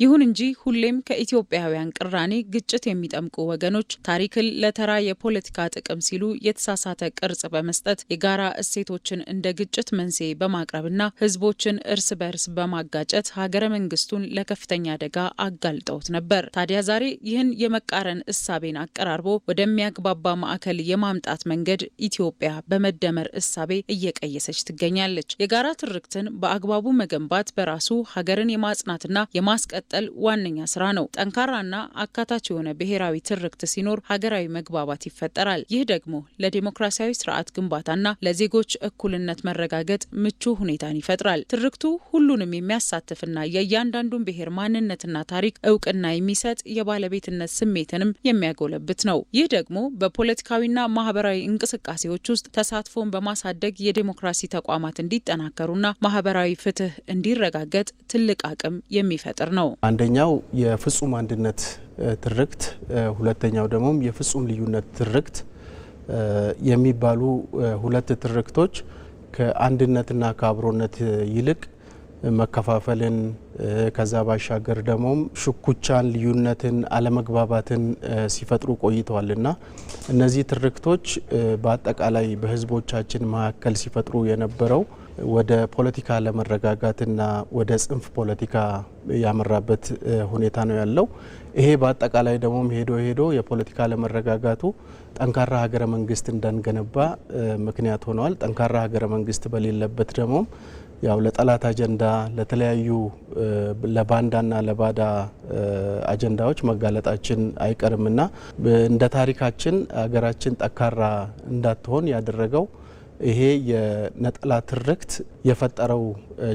ይሁን እንጂ ሁሌም ከኢትዮጵያውያን ቅራኔ ግጭት የሚጠምቁ ወገኖች ታሪክን ለተራ የፖለቲካ ጥቅም ሲሉ የተሳሳተ ቅርጽ በመስጠት የጋራ እሴቶችን እንደ ግጭት መንስኤ በማቅረብና ህዝቦችን እርስ በርስ በማጋጨት ሀገረ መንግስቱን ለከፍተኛ አደጋ አጋልጠውት ነበር። ታዲያ ዛሬ ይህን የመቃረን እሳቤን አቀራርቦ ወደሚያግባባ ማዕከል የማምጣት መንገድ ኢትዮጵያ በመደመር እሳቤ እየቀየሰች ትገኛለች። የጋራ ትርክትን በአግባቡ መገንባት በራሱ ሀገርን የማጽናትና የማስቀጠል ዋነኛ ስራ ነው። ጠንካራና አካታች የሆነ ብሔራዊ ትርክት ሲኖር ሀገራዊ መግባባት ይፈጠራል። ይህ ደግሞ ለዲሞክራሲያዊ ስርዓት ግንባታና ለዜጎች እኩልነት መረጋገጥ ምቹ ሁኔታን ይፈጥራል። ትርክቱ ሁሉንም የሚያሳትፍና የእያንዳንዱን ብሔር ማንነትና ታሪክ እውቅና የሚሰጥ የባለቤትነት ስሜትንም የሚያጎለብት ነው። ይህ ደግሞ በፖለቲካዊና ማህበራዊ እንቅስቃሴዎች ውስጥ ተሳትፎን በማሳደግ የዲሞክራሲ ተቋማት እንዲጠናከሩና ማህበራዊ ፍትህ እንዲረጋገጥ ትልቅ አቅም የሚፈጥር ነው። አንደኛው የፍጹም አንድነት ትርክት፣ ሁለተኛው ደግሞ የፍጹም ልዩነት ትርክት የሚባሉ ሁለት ትርክቶች ከአንድነትና ከአብሮነት ይልቅ መከፋፈልን ከዛ ባሻገር ደግሞ ሽኩቻን፣ ልዩነትን፣ አለመግባባትን ሲፈጥሩ ቆይተዋልና እነዚህ ትርክቶች በአጠቃላይ በህዝቦቻችን መካከል ሲፈጥሩ የነበረው ወደ ፖለቲካ አለመረጋጋትና ወደ ጽንፍ ፖለቲካ ያመራበት ሁኔታ ነው ያለው። ይሄ በአጠቃላይ ደግሞ ሄዶ የፖለቲካ አለመረጋጋቱ ጠንካራ ሀገረ መንግስት እንዳንገነባ ምክንያት ሆነዋል። ጠንካራ ሀገረ መንግስት በሌለበት ደግሞ ያው ለጠላት አጀንዳ፣ ለተለያዩ ለባንዳና ለባዳ አጀንዳዎች መጋለጣችን አይቀርምና እንደ ታሪካችን ሀገራችን ጠንካራ እንዳትሆን ያደረገው ይሄ የነጠላ ትርክት የፈጠረው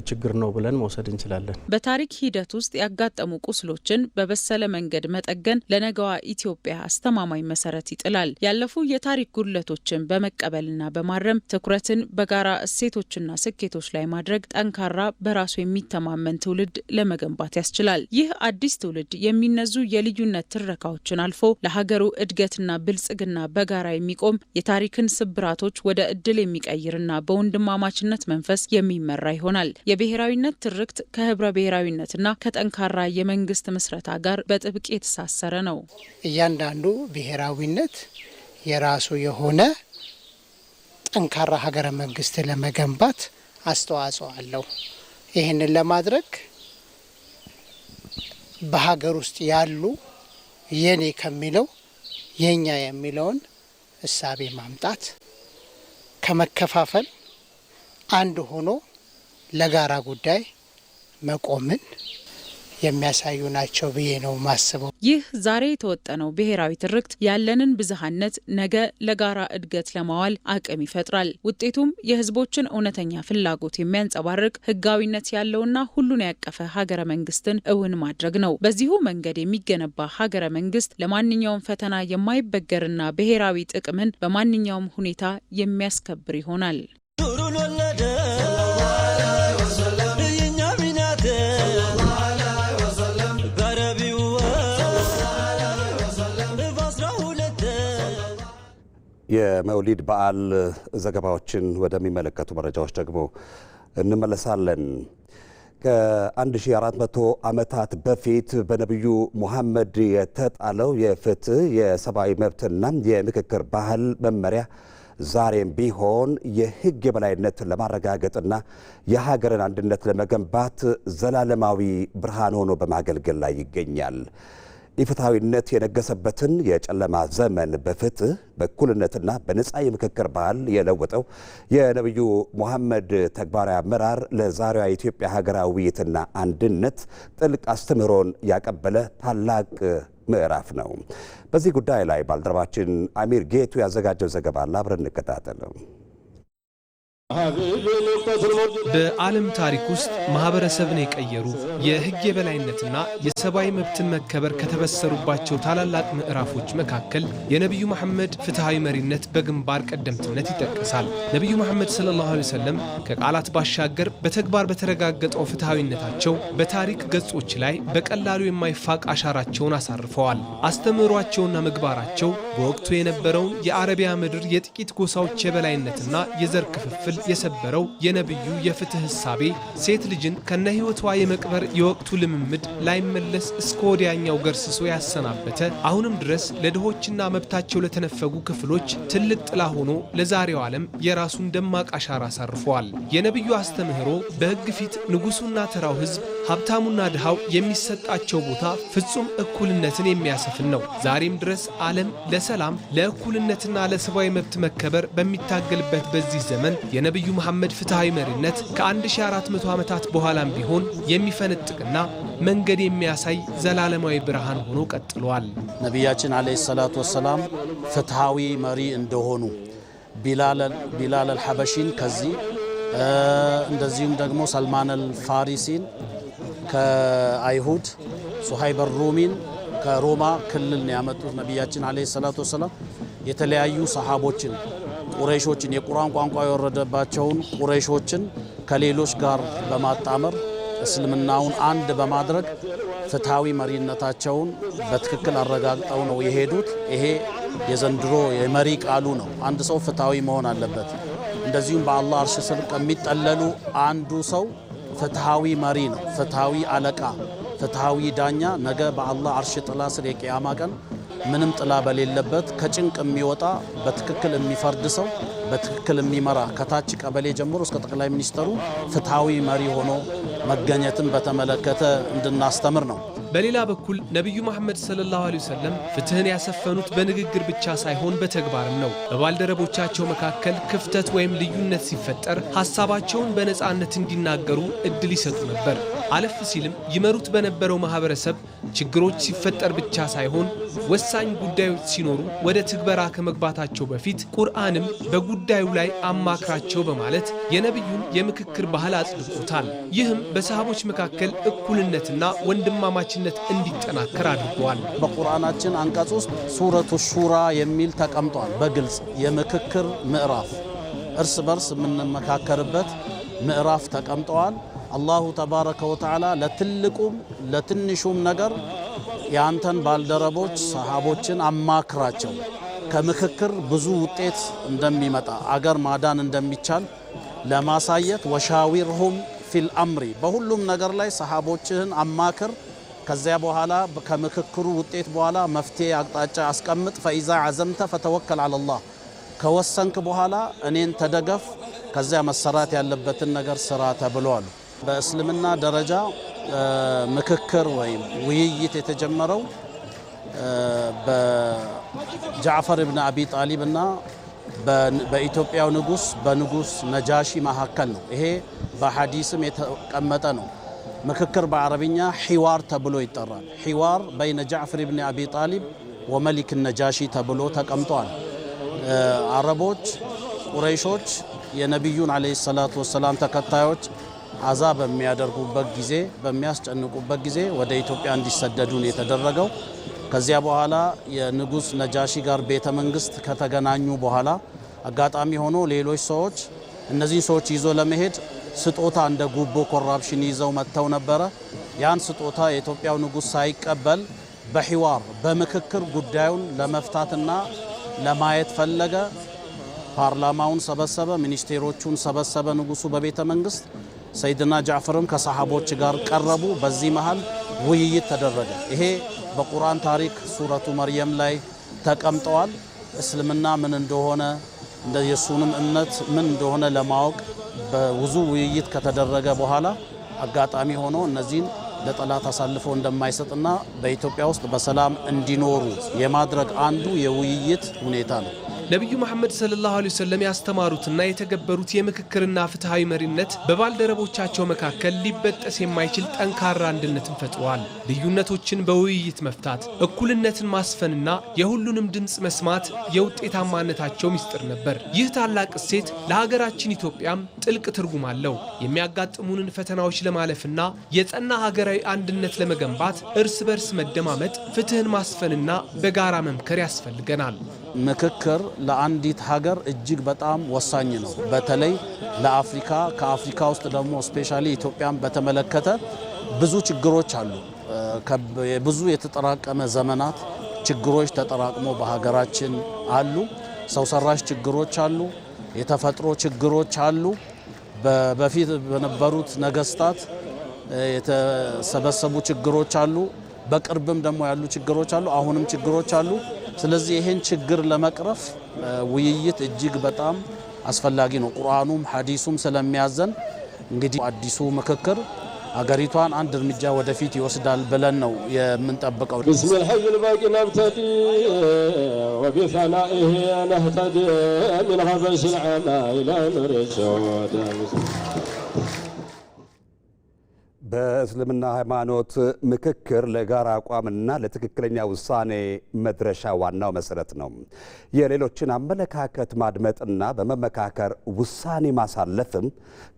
ችግር ነው ብለን መውሰድ እንችላለን። በታሪክ ሂደት ውስጥ ያጋጠሙ ቁስሎችን በበሰለ መንገድ መጠገን ለነገዋ ኢትዮጵያ አስተማማኝ መሰረት ይጥላል። ያለፉ የታሪክ ጉድለቶችን በመቀበልና በማረም ትኩረትን በጋራ እሴቶችና ስኬቶች ላይ ማድረግ ጠንካራ በራሱ የሚተማመን ትውልድ ለመገንባት ያስችላል። ይህ አዲስ ትውልድ የሚነዙ የልዩነት ትረካዎችን አልፎ ለሀገሩ እድገትና ብልጽግና በጋራ የሚቆም የታሪክን ስብራቶች ወደ እድል የሚቀይርና በወንድማማችነት መንፈስ የሚመራ ይሆናል። የብሔራዊነት ትርክት ከህብረ ብሔራዊነትና ከጠንካራ የመንግስት ምስረታ ጋር በጥብቅ የተሳሰረ ነው። እያንዳንዱ ብሔራዊነት የራሱ የሆነ ጠንካራ ሀገረ መንግስት ለመገንባት አስተዋጽኦ አለው። ይህንን ለማድረግ በሀገር ውስጥ ያሉ የኔ ከሚለው የኛ የሚለውን እሳቤ ማምጣት ከመከፋፈል አንድ ሆኖ ለጋራ ጉዳይ መቆምን የሚያሳዩ ናቸው ብዬ ነው ማስበው። ይህ ዛሬ የተወጠነው ብሔራዊ ትርክት ያለንን ብዝሃነት ነገ ለጋራ እድገት ለማዋል አቅም ይፈጥራል። ውጤቱም የህዝቦችን እውነተኛ ፍላጎት የሚያንጸባርቅ ህጋዊነት ያለውና ሁሉን ያቀፈ ሀገረ መንግስትን እውን ማድረግ ነው። በዚሁ መንገድ የሚገነባ ሀገረ መንግስት ለማንኛውም ፈተና የማይበገርና ብሔራዊ ጥቅምን በማንኛውም ሁኔታ የሚያስከብር ይሆናል። የመውሊድ በዓል ዘገባዎችን ወደሚመለከቱ መረጃዎች ደግሞ እንመለሳለን። ከ1400 ዓመታት በፊት በነቢዩ ሙሐመድ የተጣለው የፍትህ የሰብአዊ መብትና የምክክር ባህል መመሪያ ዛሬም ቢሆን የሕግ የበላይነት ለማረጋገጥና የሀገርን አንድነት ለመገንባት ዘላለማዊ ብርሃን ሆኖ በማገልገል ላይ ይገኛል። ኢፍትሐዊነት የነገሰበትን የጨለማ ዘመን በፍትህ በእኩልነትና በነጻ የምክክር ባህል የለወጠው የነቢዩ ሙሐመድ ተግባራዊ አመራር ለዛሬዋ ኢትዮጵያ ሀገራዊ ውይይትና አንድነት ጥልቅ አስተምህሮን ያቀበለ ታላቅ ምዕራፍ ነው። በዚህ ጉዳይ ላይ ባልደረባችን አሚር ጌቱ ያዘጋጀው ዘገባ አብረን እንከታተል። በዓለም ታሪክ ውስጥ ማህበረሰብን የቀየሩ የሕግ የበላይነትና የሰብአዊ መብትን መከበር ከተበሰሩባቸው ታላላቅ ምዕራፎች መካከል የነቢዩ መሐመድ ፍትሐዊ መሪነት በግንባር ቀደምትነት ይጠቀሳል። ነቢዩ መሐመድ ሰለላሁ ዐለይሂ ወሰለም ከቃላት ባሻገር በተግባር በተረጋገጠው ፍትሐዊነታቸው በታሪክ ገጾች ላይ በቀላሉ የማይፋቅ አሻራቸውን አሳርፈዋል። አስተምህሯቸውና ምግባራቸው በወቅቱ የነበረውን የአረቢያ ምድር የጥቂት ጎሳዎች የበላይነትና የዘር ክፍፍል የሰበረው የነብዩ የፍትህ ሐሳቤ ሴት ልጅን ከነህይወቷ የመቅበር የወቅቱ ልምምድ ላይመለስ እስከ ወዲያኛው ገርስሶ ያሰናበተ አሁንም ድረስ ለድሆችና መብታቸው ለተነፈጉ ክፍሎች ትልቅ ጥላ ሆኖ ለዛሬው ዓለም የራሱን ደማቅ አሻራ አሳርፈዋል። የነብዩ አስተምህሮ በሕግ ፊት ንጉሱና ተራው ህዝብ ሀብታሙና ድሃው የሚሰጣቸው ቦታ ፍጹም እኩልነትን የሚያሰፍን ነው። ዛሬም ድረስ ዓለም ለሰላም ለእኩልነትና ለሰብአዊ መብት መከበር በሚታገልበት በዚህ ዘመን የነቢዩ መሐመድ ፍትሐዊ መሪነት ከ1400 ዓመታት በኋላም ቢሆን የሚፈነጥቅና መንገድ የሚያሳይ ዘላለማዊ ብርሃን ሆኖ ቀጥሏል። ነቢያችን አለይሂ ሰላቱ ወሰላም ፍትሐዊ መሪ እንደሆኑ ቢላል አልሐበሺን ከዚህ እንደዚሁም ደግሞ ሰልማን አልፋሪሲን ከአይሁድ ሱሃይብ ሩሚን ከሮማ ክልል ነው ያመጡት። ነቢያችን አለይሂ ሰላቱ ወሰላም የተለያዩ ሰሃቦችን ቁረይሾችን የቁርአን ቋንቋ የወረደባቸውን ቁረይሾችን ከሌሎች ጋር በማጣመር እስልምናውን አንድ በማድረግ ፍትሐዊ መሪነታቸውን በትክክል አረጋግጠው ነው የሄዱት። ይሄ የዘንድሮ የመሪ ቃሉ ነው። አንድ ሰው ፍትሐዊ መሆን አለበት። እንደዚሁም በአላህ አርሽ ስር ከሚጠለሉ አንዱ ሰው ፍትሐዊ መሪ ነው። ፍትሐዊ አለቃ፣ ፍትሐዊ ዳኛ ነገ በአላህ አርሽ ጥላ ስር የቂያማ ቀን ምንም ጥላ በሌለበት ከጭንቅ የሚወጣ በትክክል የሚፈርድ ሰው በትክክል የሚመራ ከታች ቀበሌ ጀምሮ እስከ ጠቅላይ ሚኒስተሩ ፍትሐዊ መሪ ሆኖ መገኘትን በተመለከተ እንድናስተምር ነው። በሌላ በኩል ነቢዩ መሐመድ ሰለላሁ ዐለይሂ ወሰለም ፍትህን ያሰፈኑት በንግግር ብቻ ሳይሆን በተግባርም ነው። በባልደረቦቻቸው መካከል ክፍተት ወይም ልዩነት ሲፈጠር ሐሳባቸውን በነፃነት እንዲናገሩ እድል ይሰጡ ነበር። አለፍ ሲልም ይመሩት በነበረው ማህበረሰብ ችግሮች ሲፈጠር ብቻ ሳይሆን ወሳኝ ጉዳዮች ሲኖሩ ወደ ትግበራ ከመግባታቸው በፊት ቁርአንም በጉዳዩ ላይ አማክራቸው በማለት የነቢዩን የምክክር ባህል አጽድቆታል። ይህም በሰሃቦች መካከል እኩልነትና ወንድማማችነት እንዲጠናከር አድርጓል። በቁርአናችን አንቀጽ ውስጥ ሱረቱ ሹራ የሚል ተቀምጧል። በግልጽ የምክክር ምዕራፍ እርስ በርስ የምንመካከርበት ምዕራፍ ተቀምጠዋል። አላሁ ተባረከ ወተዓላ ለትልቁም ለትንሹም ነገር የአንተን ባልደረቦች ሰሃቦችን አማክራቸው፣ ከምክክር ብዙ ውጤት እንደሚመጣ አገር ማዳን እንደሚቻል ለማሳየት ወሻዊርሁም ፊል አምሪ በሁሉም ነገር ላይ ሰሃቦችህን አማክር፣ ከዚያ በኋላ ከምክክሩ ውጤት በኋላ መፍትሄ አቅጣጫ አስቀምጥ። ፈኢዛ አዘምተ ፈተወከል አለላህ ከወሰንክ በኋላ እኔን ተደገፍ፣ ከዚያ መሰራት ያለበትን ነገር ስራ ተብሏል። በእስልምና ደረጃ ምክክር ወይም ውይይት የተጀመረው በጃዕፈር ኢብኑ አቢ ጣሊብ እና በኢትዮጵያው በንጉስ ነጃሺ መካከል ነው። ይሄ በሐዲስም የተቀመጠ ነው። ምክክር በአረብኛ ሒዋር ተብሎ ይጠራል። ሒዋር በይነ ጃዕፈር ኢብኑ አቢ ጣሊብ ወመሊክ ነጃሺ ተብሎ ተቀምጧል። አረቦች ቁረይሾች የነቢዩን አለይሂ ሰላቱ ወሰላም ተከታዮች አዛ በሚያደርጉበት ጊዜ በሚያስጨንቁበት ጊዜ ወደ ኢትዮጵያ እንዲሰደዱ ነው የተደረገው። ከዚያ በኋላ የንጉስ ነጃሺ ጋር ቤተ መንግስት ከተገናኙ በኋላ አጋጣሚ ሆኖ ሌሎች ሰዎች እነዚህን ሰዎች ይዞ ለመሄድ ስጦታ እንደ ጉቦ ኮራፕሽን ይዘው መጥተው ነበረ። ያን ስጦታ የኢትዮጵያው ንጉስ ሳይቀበል በሒዋር በምክክር ጉዳዩን ለመፍታትና ለማየት ፈለገ። ፓርላማውን ሰበሰበ፣ ሚኒስቴሮቹን ሰበሰበ ንጉሱ በቤተ መንግስት። ሰይድና ጃዕፈርም ከሰሃቦች ጋር ቀረቡ። በዚህ መሃል ውይይት ተደረገ። ይሄ በቁርአን ታሪክ ሱረቱ መርየም ላይ ተቀምጠዋል። እስልምና ምን እንደሆነ እንደ የሱንም እምነት ምን እንደሆነ ለማወቅ በብዙ ውይይት ከተደረገ በኋላ አጋጣሚ ሆኖ እነዚህን ለጠላት አሳልፎ እንደማይሰጥና በኢትዮጵያ ውስጥ በሰላም እንዲኖሩ የማድረግ አንዱ የውይይት ሁኔታ ነው። ነቢዩ መሐመድ ሰለላሁ ዐለይሂ ወሰለም ያስተማሩትና የተገበሩት የምክክርና ፍትሃዊ መሪነት በባልደረቦቻቸው መካከል ሊበጠስ የማይችል ጠንካራ አንድነትን ፈጥሯል። ልዩነቶችን በውይይት መፍታት፣ እኩልነትን ማስፈንና የሁሉንም ድምፅ መስማት የውጤታማነታቸው ሚስጥር ነበር። ይህ ታላቅ እሴት ለሀገራችን ኢትዮጵያም ጥልቅ ትርጉም አለው። የሚያጋጥሙንን ፈተናዎች ለማለፍና የጸና ሀገራዊ አንድነት ለመገንባት እርስ በርስ መደማመጥ፣ ፍትህን ማስፈንና በጋራ መምከር ያስፈልገናል። ምክክር ለአንዲት ሀገር እጅግ በጣም ወሳኝ ነው። በተለይ ለአፍሪካ፣ ከአፍሪካ ውስጥ ደግሞ ስፔሻሊ ኢትዮጵያን በተመለከተ ብዙ ችግሮች አሉ። ብዙ የተጠራቀመ ዘመናት ችግሮች ተጠራቅሞ በሀገራችን አሉ። ሰው ሰራሽ ችግሮች አሉ፣ የተፈጥሮ ችግሮች አሉ። በፊት በነበሩት ነገስታት የተሰበሰቡ ችግሮች አሉ። በቅርብም ደግሞ ያሉ ችግሮች አሉ። አሁንም ችግሮች አሉ። ስለዚህ ይሄን ችግር ለመቅረፍ ውይይት እጅግ በጣም አስፈላጊ ነው። ቁርአኑም ሐዲሱም ስለሚያዘን እንግዲህ አዲሱ ምክክር አገሪቷን አንድ እርምጃ ወደፊት ይወስዳል ብለን ነው የምንጠብቀው። بسم الحي الباقي نبتدي وبثنائه نهتدي من غبش العمى إلى نور السود. በእስልምና ሃይማኖት ምክክር ለጋራ አቋምና ለትክክለኛ ውሳኔ መድረሻ ዋናው መሰረት ነው። የሌሎችን አመለካከት ማድመጥና በመመካከር ውሳኔ ማሳለፍም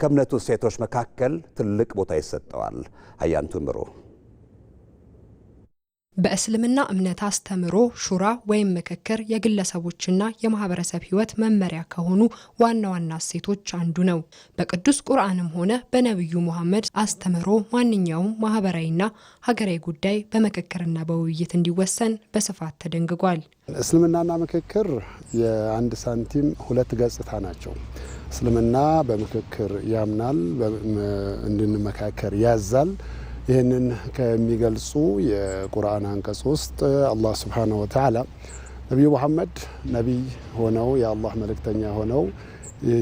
ከእምነቱ እሴቶች መካከል ትልቅ ቦታ ይሰጠዋል። አያንቱ ምሩ በእስልምና እምነት አስተምሮ ሹራ ወይም ምክክር የግለሰቦችና የማህበረሰብ ህይወት መመሪያ ከሆኑ ዋና ዋና እሴቶች አንዱ ነው። በቅዱስ ቁርአንም ሆነ በነብዩ መሐመድ አስተምሮ ማንኛውም ማህበራዊና ሀገራዊ ጉዳይ በምክክርና በውይይት እንዲወሰን በስፋት ተደንግጓል። እስልምናና ምክክር የአንድ ሳንቲም ሁለት ገጽታ ናቸው። እስልምና በምክክር ያምናል፣ እንድንመካከር ያዛል። ይህንን ከሚገልጹ የቁርአን አንቀጽ ውስጥ አላህ ሱብሓነሁ ወተዓላ ነቢዩ መሐመድ ነቢይ ሆነው የአላህ መልእክተኛ ሆነው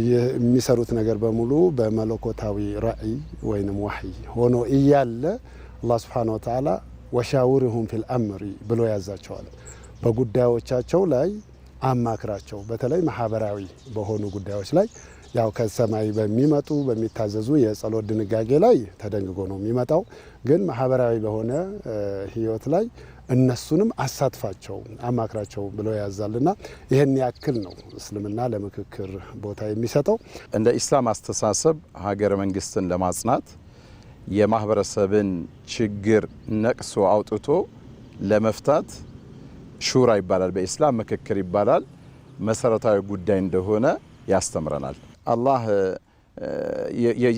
የሚሰሩት ነገር በሙሉ በመለኮታዊ ራእይ ወይንም ወህይ ሆኖ እያለ አላህ ሱብሓነሁ ወተዓላ ወሻውርሁም ፊል አምሪ ብሎ ያዛቸዋል። በጉዳዮቻቸው ላይ አማክራቸው። በተለይ ማህበራዊ በሆኑ ጉዳዮች ላይ ያው ከሰማይ በሚመጡ በሚታዘዙ የጸሎት ድንጋጌ ላይ ተደንግጎ ነው የሚመጣው። ግን ማህበራዊ በሆነ ህይወት ላይ እነሱንም አሳትፋቸው፣ አማክራቸው ብሎ ያዛልና ይሄን ያክል ነው እስልምና ለምክክር ቦታ የሚሰጠው። እንደ ኢስላም አስተሳሰብ ሀገረ መንግስትን ለማጽናት የማህበረሰብን ችግር ነቅሶ አውጥቶ ለመፍታት ሹራ ይባላል፣ በኢስላም ምክክር ይባላል። መሰረታዊ ጉዳይ እንደሆነ ያስተምረናል። አላህ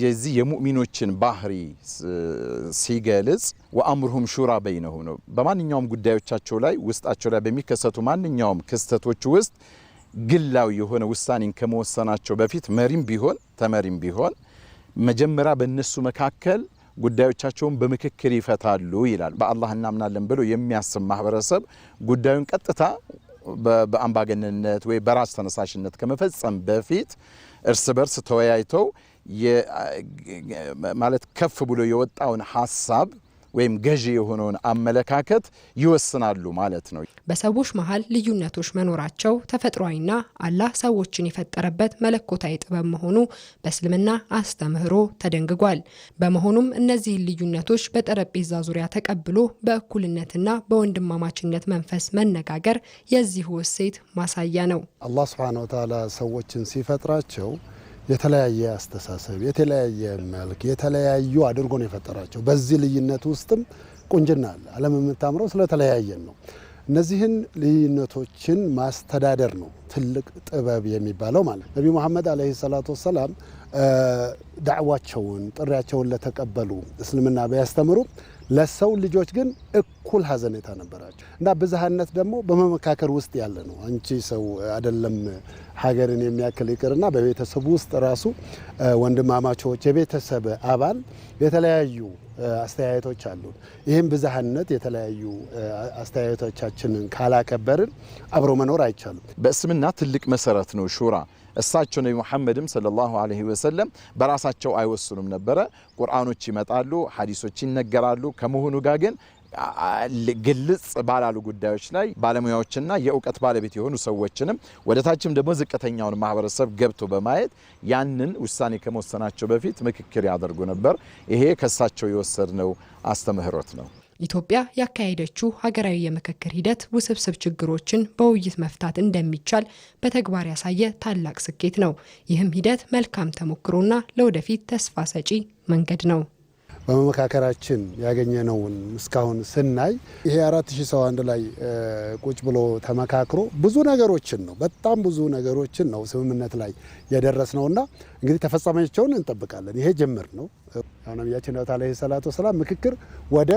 የዚህ የሙእሚኖችን ባህሪ ሲገልጽ ወአምሩሁም ሹራ በይነሁም ነው። በማንኛውም ጉዳዮቻቸው ላይ ውስጣቸው ላይ በሚከሰቱ ማንኛውም ክስተቶች ውስጥ ግላዊ የሆነ ውሳኔን ከመወሰናቸው በፊት መሪም ቢሆን ተመሪም ቢሆን መጀመሪያ በእነሱ መካከል ጉዳዮቻቸውን በምክክር ይፈታሉ ይላል። በአላህ እናምናለን ብሎ የሚያስብ ማህበረሰብ ጉዳዩን ቀጥታ በአምባገነንነት ወይ በራስ ተነሳሽነት ከመፈጸም በፊት እርስ በርስ ተወያይተው ማለት ከፍ ብሎ የወጣውን ሐሳብ ወይም ገዢ የሆነውን አመለካከት ይወስናሉ ማለት ነው። በሰዎች መሃል ልዩነቶች መኖራቸው ተፈጥሯዊና አላህ ሰዎችን የፈጠረበት መለኮታዊ ጥበብ መሆኑ በእስልምና አስተምህሮ ተደንግጓል። በመሆኑም እነዚህ ልዩነቶች በጠረጴዛ ዙሪያ ተቀብሎ በእኩልነትና በወንድማማችነት መንፈስ መነጋገር የዚሁ እሴት ማሳያ ነው። አላህ ሱብሓነሁ ወተዓላ ሰዎችን ሲፈጥራቸው የተለያየ አስተሳሰብ፣ የተለያየ መልክ፣ የተለያዩ አድርጎ ነው የፈጠራቸው። በዚህ ልዩነት ውስጥም ቁንጅና አለ። ዓለም የምታምረው ስለተለያየን ነው። እነዚህን ልዩነቶችን ማስተዳደር ነው ትልቅ ጥበብ የሚባለው ማለት። ነቢዩ መሐመድ አለይሂ ሰላቱ ወሰላም ዳዕዋቸውን ጥሪያቸውን ለተቀበሉ እስልምና ቢያስተምሩ ለሰው ልጆች ግን እኩል ሀዘኔታ ነበራቸው እና ብዝሃነት ደግሞ በመመካከር ውስጥ ያለ ነው። አንቺ ሰው አይደለም ሀገርን የሚያክል ይቅርና በቤተሰቡ ውስጥ ራሱ ወንድማማቾች የቤተሰብ አባል የተለያዩ አስተያየቶች አሉ። ይህም ብዝሃነት የተለያዩ አስተያየቶቻችንን ካላከበርን አብሮ መኖር አይቻልም። በእስልምና ትልቅ መሰረት ነው ሹራ። እሳቸው ነቢ መሐመድም ሰለላሁ ዐለይሂ ወሰለም በራሳቸው አይወስኑም ነበረ። ቁርአኖች ይመጣሉ፣ ሐዲሶች ይነገራሉ። ከመሆኑ ጋር ግን ግልጽ ባላሉ ጉዳዮች ላይ ባለሙያዎችና የእውቀት ባለቤት የሆኑ ሰዎችንም ወደ ታችም ደግሞ ዝቅተኛውን ማህበረሰብ ገብቶ በማየት ያንን ውሳኔ ከመወሰናቸው በፊት ምክክር ያደርጉ ነበር። ይሄ ከእሳቸው የወሰድነው አስተምህሮት ነው። ኢትዮጵያ ያካሄደችው ሀገራዊ የምክክር ሂደት ውስብስብ ችግሮችን በውይይት መፍታት እንደሚቻል በተግባር ያሳየ ታላቅ ስኬት ነው። ይህም ሂደት መልካም ተሞክሮና ለወደፊት ተስፋ ሰጪ መንገድ ነው። በመመካከራችን ያገኘነውን እስካሁን ስናይ ይሄ 4000 ሰው አንድ ላይ ቁጭ ብሎ ተመካክሮ ብዙ ነገሮችን ነው በጣም ብዙ ነገሮችን ነው ስምምነት ላይ የደረስነውና እንግዲህ ተፈጻሚዎችን እንጠብቃለን። ይሄ ጅምር ነው። አሁን ነብያችን አለይሂ ሰላቱ ወሰላም ምክክር ወደ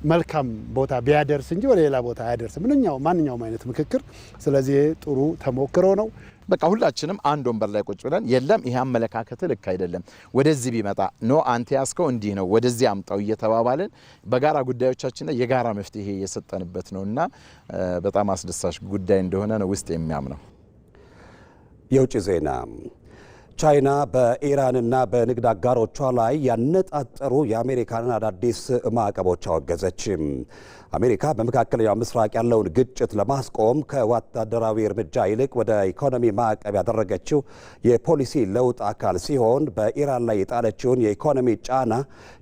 መልካም ቦታ ቢያደርስ እንጂ ወደ ሌላ ቦታ አያደርስም ማንኛውም አይነት ምክክር። ስለዚህ ጥሩ ተሞክሮ ነው። በቃ ሁላችንም አንድ ወንበር ላይ ቁጭ ብለን የለም ይሄ አመለካከት ልክ አይደለም፣ ወደዚህ ቢመጣ ኖ አንተ ያስከው እንዲህ ነው፣ ወደዚህ አምጣው እየተባባልን በጋራ ጉዳዮቻችን ላይ የጋራ መፍትሄ የሰጠንበት ነውና በጣም አስደሳች ጉዳይ እንደሆነ ነው ውስጥ የሚያምነው። የውጭ ዜና ቻይና በኢራንና በንግድ አጋሮቿ ላይ ያነጣጠሩ የአሜሪካንን አዳዲስ ማዕቀቦች አወገዘች። አሜሪካ በመካከለኛው ምስራቅ ያለውን ግጭት ለማስቆም ከወታደራዊ እርምጃ ይልቅ ወደ ኢኮኖሚ ማዕቀብ ያደረገችው የፖሊሲ ለውጥ አካል ሲሆን በኢራን ላይ የጣለችውን የኢኮኖሚ ጫና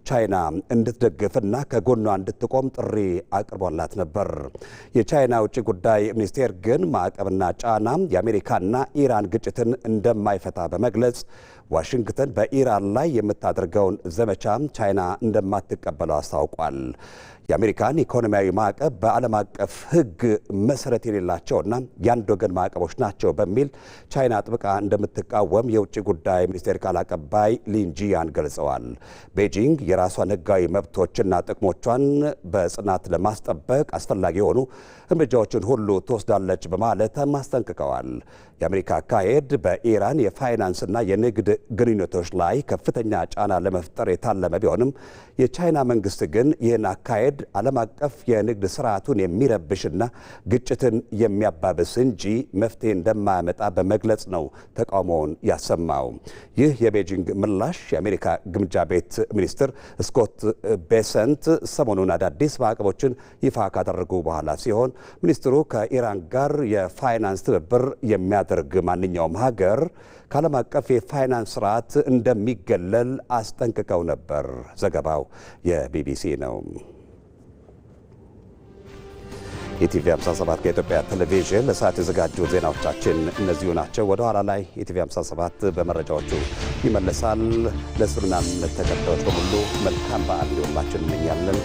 ቻይና እንድትደግፍና ከጎኗ እንድትቆም ጥሪ አቅርቦላት ነበር። የቻይና ውጭ ጉዳይ ሚኒስቴር ግን ማዕቀብና ጫና የአሜሪካና ኢራን ግጭትን እንደማይፈታ በመግለጽ ዋሽንግተን በኢራን ላይ የምታደርገውን ዘመቻ ቻይና እንደማትቀበለው አስታውቋል። የአሜሪካን ኢኮኖሚያዊ ማዕቀብ በዓለም አቀፍ ሕግ መሰረት የሌላቸውና የአንድ ወገን ማዕቀቦች ናቸው በሚል ቻይና ጥብቃ እንደምትቃወም የውጭ ጉዳይ ሚኒስቴር ቃል አቀባይ ሊንጂያን ገልጸዋል። ቤጂንግ የራሷን ሕጋዊ መብቶችና ጥቅሞቿን በጽናት ለማስጠበቅ አስፈላጊ የሆኑ እርምጃዎችን ሁሉ ትወስዳለች በማለትም አስጠንቅቀዋል። የአሜሪካ አካሄድ በኢራን የፋይናንስና የንግድ ግንኙነቶች ላይ ከፍተኛ ጫና ለመፍጠር የታለመ ቢሆንም የቻይና መንግስት ግን ይህን አካሄድ ዓለም አቀፍ የንግድ ስርዓቱን የሚረብሽና ግጭትን የሚያባብስ እንጂ መፍትሄ እንደማያመጣ በመግለጽ ነው ተቃውሞውን ያሰማው። ይህ የቤጂንግ ምላሽ የአሜሪካ ግምጃ ቤት ሚኒስትር ስኮት ቤሰንት ሰሞኑን አዳዲስ ማዕቀቦችን ይፋ ካደረጉ በኋላ ሲሆን ሚኒስትሩ ከኢራን ጋር የፋይናንስ ትብብር የሚያደርግ ማንኛውም ሀገር ከዓለም አቀፍ የፋይናንስ ስርዓት እንደሚገለል አስጠንቅቀው ነበር። ዘገባው የቢቢሲ ነው። ኢቲቪ 57 ከኢትዮጵያ ቴሌቪዥን ለሰዓት የዘጋጁ ዜናዎቻችን እነዚሁ ናቸው። ወደ ኋላ ላይ ኢቲቪ 57 በመረጃዎቹ ይመለሳል። ለእስልምና እምነት ተከታዮች በሙሉ መልካም በዓል እንዲሆንላችሁ እንመኛለን።